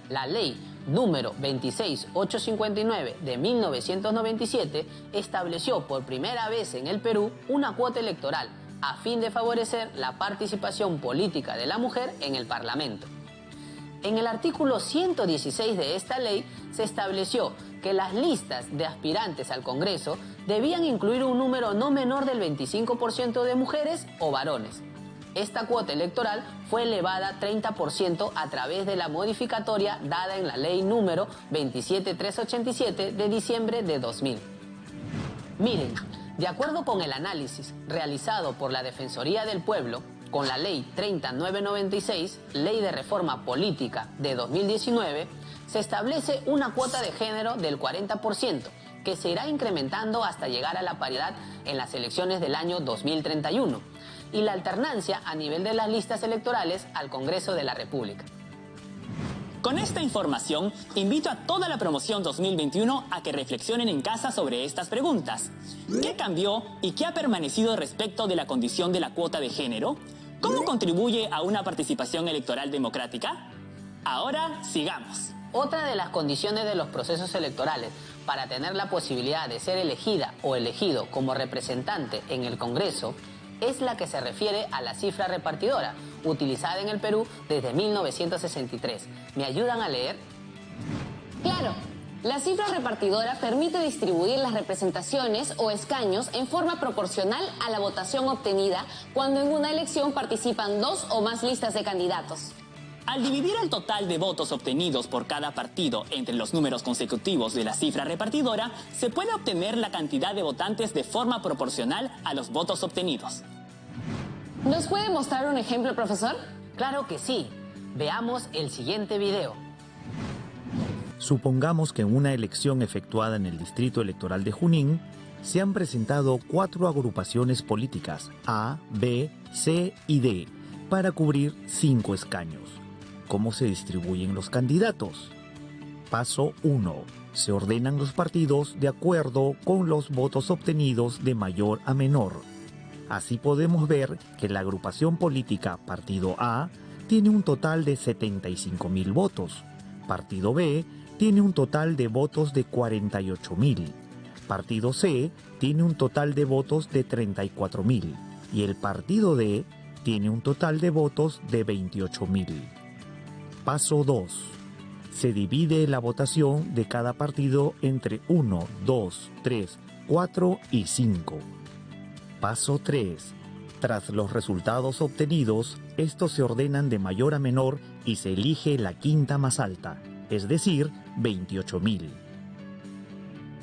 la ley número 26859 de 1997 estableció por primera vez en el Perú una cuota electoral a fin de favorecer la participación política de la mujer en el Parlamento. En el artículo 116 de esta ley se estableció que las listas de aspirantes al Congreso debían incluir un número no menor del 25% de mujeres o varones. Esta cuota electoral fue elevada a 30% a través de la modificatoria dada en la ley número 27387 de diciembre de 2000. Miren, de acuerdo con el análisis realizado por la Defensoría del Pueblo, con la Ley 30996, Ley de Reforma Política de 2019, se establece una cuota de género del 40%, que se irá incrementando hasta llegar a la paridad en las elecciones del año 2031, y la alternancia a nivel de las listas electorales al Congreso de la República. Con esta información, invito a toda la promoción 2021 a que reflexionen en casa sobre estas preguntas. ¿Qué cambió y qué ha permanecido respecto de la condición de la cuota de género? ¿Cómo contribuye a una participación electoral democrática? Ahora, sigamos. Otra de las condiciones de los procesos electorales para tener la posibilidad de ser elegida o elegido como representante en el Congreso es la que se refiere a la cifra repartidora, utilizada en el Perú desde 1963. ¿Me ayudan a leer? Claro, la cifra repartidora permite distribuir las representaciones o escaños en forma proporcional a la votación obtenida cuando en una elección participan 2 o más listas de candidatos. Al dividir el total de votos obtenidos por cada partido entre los números consecutivos de la cifra repartidora, se puede obtener la cantidad de votantes de forma proporcional a los votos obtenidos. ¿Nos puede mostrar un ejemplo, profesor? Claro que sí. Veamos el siguiente video. Supongamos que en una elección efectuada en el Distrito Electoral de Junín, se han presentado 4 agrupaciones políticas, A, B, C y D, para cubrir 5 escaños. ¿Cómo se distribuyen los candidatos? Paso 1. Se ordenan los partidos de acuerdo con los votos obtenidos de mayor a menor. Así podemos ver que la agrupación política Partido A tiene un total de 75.000 votos. Partido B tiene un total de votos de 48.000. Partido C tiene un total de votos de 34.000. Y el Partido D tiene un total de votos de 28.000. Paso 2. Se divide la votación de cada partido entre 1, 2, 3, 4 y 5. Paso 3. Tras los resultados obtenidos, estos se ordenan de mayor a menor y se elige la quinta más alta, es decir, 28.000.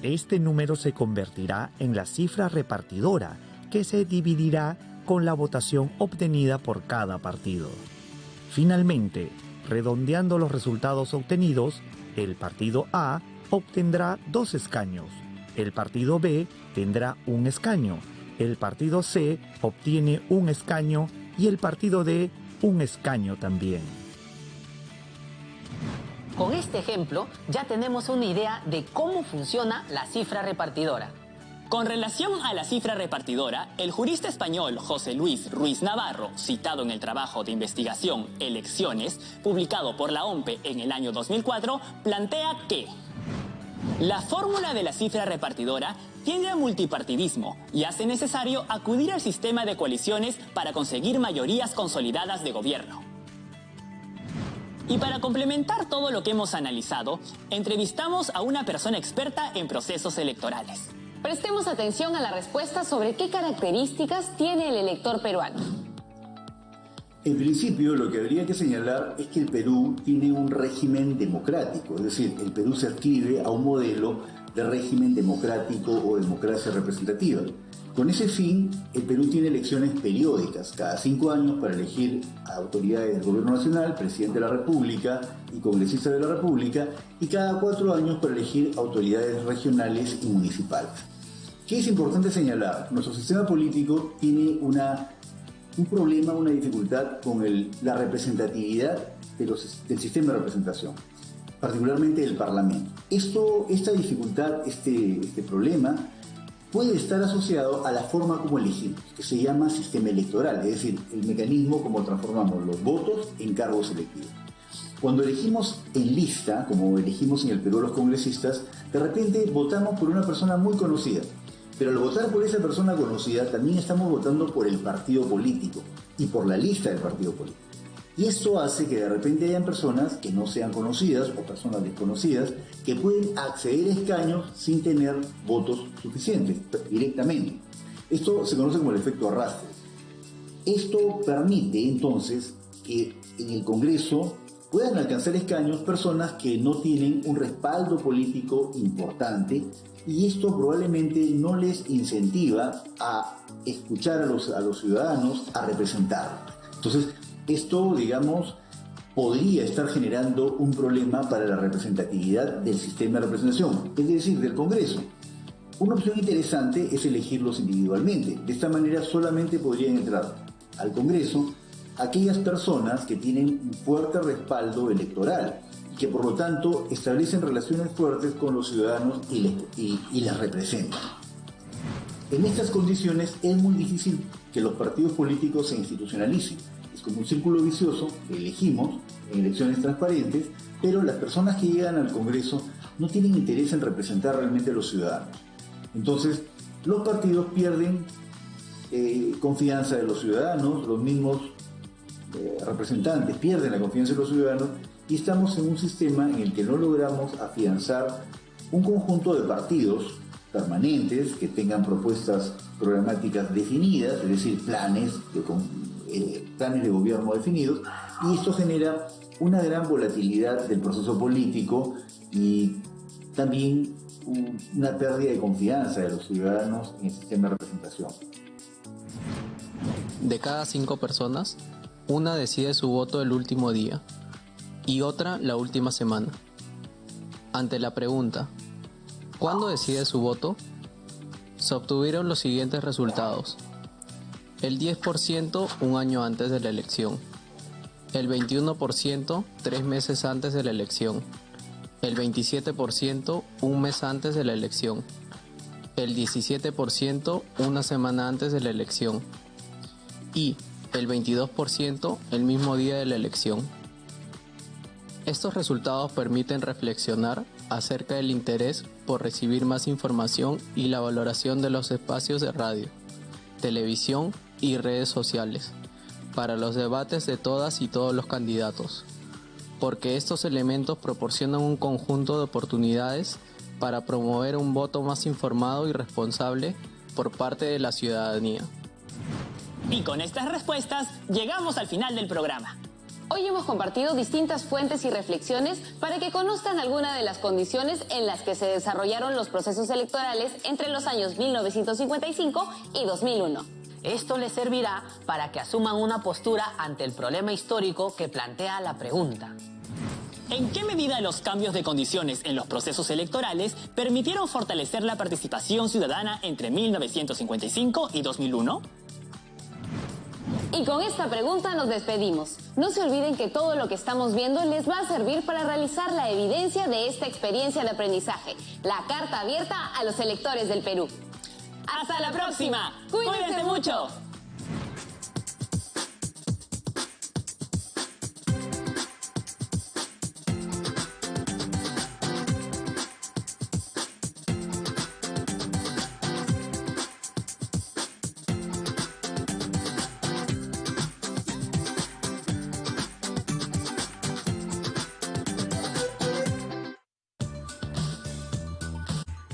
Este número se convertirá en la cifra repartidora, que se dividirá con la votación obtenida por cada partido. Finalmente, redondeando los resultados obtenidos, el partido A obtendrá 2 escaños, el partido B tendrá 1 escaño, el partido C obtiene 1 escaño y el partido D 1 escaño también. Con este ejemplo ya tenemos una idea de cómo funciona la cifra repartidora. Con relación a la cifra repartidora, el jurista español José Luis Ruiz Navarro, citado en el trabajo de investigación Elecciones, publicado por la OMPE en el año 2004, plantea que la fórmula de la cifra repartidora tiende al multipartidismo y hace necesario acudir al sistema de coaliciones para conseguir mayorías consolidadas de gobierno. Y para complementar todo lo que hemos analizado, entrevistamos a una persona experta en procesos electorales. Prestemos atención a la respuesta sobre qué características tiene el elector peruano. En principio, lo que habría que señalar es que el Perú tiene un régimen democrático, es decir, el Perú se adscribe a un modelo de régimen democrático o democracia representativa. Con ese fin, el Perú tiene elecciones periódicas, cada 5 años, para elegir a autoridades del Gobierno Nacional, Presidente de la República y Congresistas de la República, y cada 4 años para elegir autoridades regionales y municipales. ¿Qué es importante señalar? Nuestro sistema político tiene un problema, una dificultad con la representatividad del sistema de representación, particularmente del Parlamento. Esta dificultad, este problema, puede estar asociado a la forma como elegimos, que se llama sistema electoral, es decir, el mecanismo como transformamos los votos en cargos electivos. Cuando elegimos en lista, como elegimos en el Perú los congresistas, de repente votamos por una persona muy conocida. Pero al votar por esa persona conocida, también estamos votando por el partido político y por la lista del partido político. Y esto hace que de repente hayan personas que no sean conocidas o personas desconocidas que pueden acceder a escaños sin tener votos suficientes directamente. Esto se conoce como el efecto arrastre. Esto permite entonces que en el Congreso puedan alcanzar escaños personas que no tienen un respaldo político importante, y esto probablemente no les incentiva a escuchar a los ciudadanos, a representarlos. Entonces, esto, digamos, podría estar generando un problema para la representatividad del sistema de representación, es decir, del Congreso. Una opción interesante es elegirlos individualmente. De esta manera solamente podrían entrar al Congreso aquellas personas que tienen un fuerte respaldo electoral y que por lo tanto establecen relaciones fuertes con los ciudadanos y les representan. En estas condiciones es muy difícil que los partidos políticos se institucionalicen. Es como un círculo vicioso que elegimos en elecciones transparentes, pero las personas que llegan al Congreso no tienen interés en representar realmente a los ciudadanos. Entonces, los partidos pierden confianza de los ciudadanos, los mismos representantes pierden la confianza de los ciudadanos y estamos en un sistema en el que no logramos afianzar un conjunto de partidos permanentes que tengan propuestas programáticas definidas, es decir, planes de gobierno definidos, y esto genera una gran volatilidad del proceso político y también una pérdida de confianza de los ciudadanos en el sistema de representación. De cada 5 personas, una decide su voto el último día y otra la última semana. Ante la pregunta, ¿cuándo decide su voto?, se obtuvieron los siguientes resultados. El 10% un año antes de la elección, el 21% 3 meses antes de la elección, el 27% un mes antes de la elección, el 17% una semana antes de la elección y el 22% el mismo día de la elección. Estos resultados permiten reflexionar acerca del interés por recibir más información y la valoración de los espacios de radio, televisión y redes sociales para los debates de todas y todos los candidatos, porque estos elementos proporcionan un conjunto de oportunidades para promover un voto más informado y responsable por parte de la ciudadanía. Y con estas respuestas llegamos al final del programa. Hoy hemos compartido distintas fuentes y reflexiones para que conozcan algunas de las condiciones en las que se desarrollaron los procesos electorales entre los años 1955 y 2001. Esto les servirá para que asuman una postura ante el problema histórico que plantea la pregunta. ¿En qué medida los cambios de condiciones en los procesos electorales permitieron fortalecer la participación ciudadana entre 1955 y 2001? Y con esta pregunta nos despedimos. No se olviden que todo lo que estamos viendo les va a servir para realizar la evidencia de esta experiencia de aprendizaje, la carta abierta a los electores del Perú. ¡Hasta la próxima! ¡Cuídense mucho!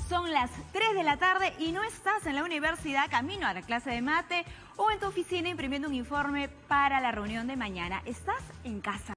Son las 3 de la tarde y no estás en la universidad camino a la clase de mate o en tu oficina imprimiendo un informe para la reunión de mañana. Estás en casa.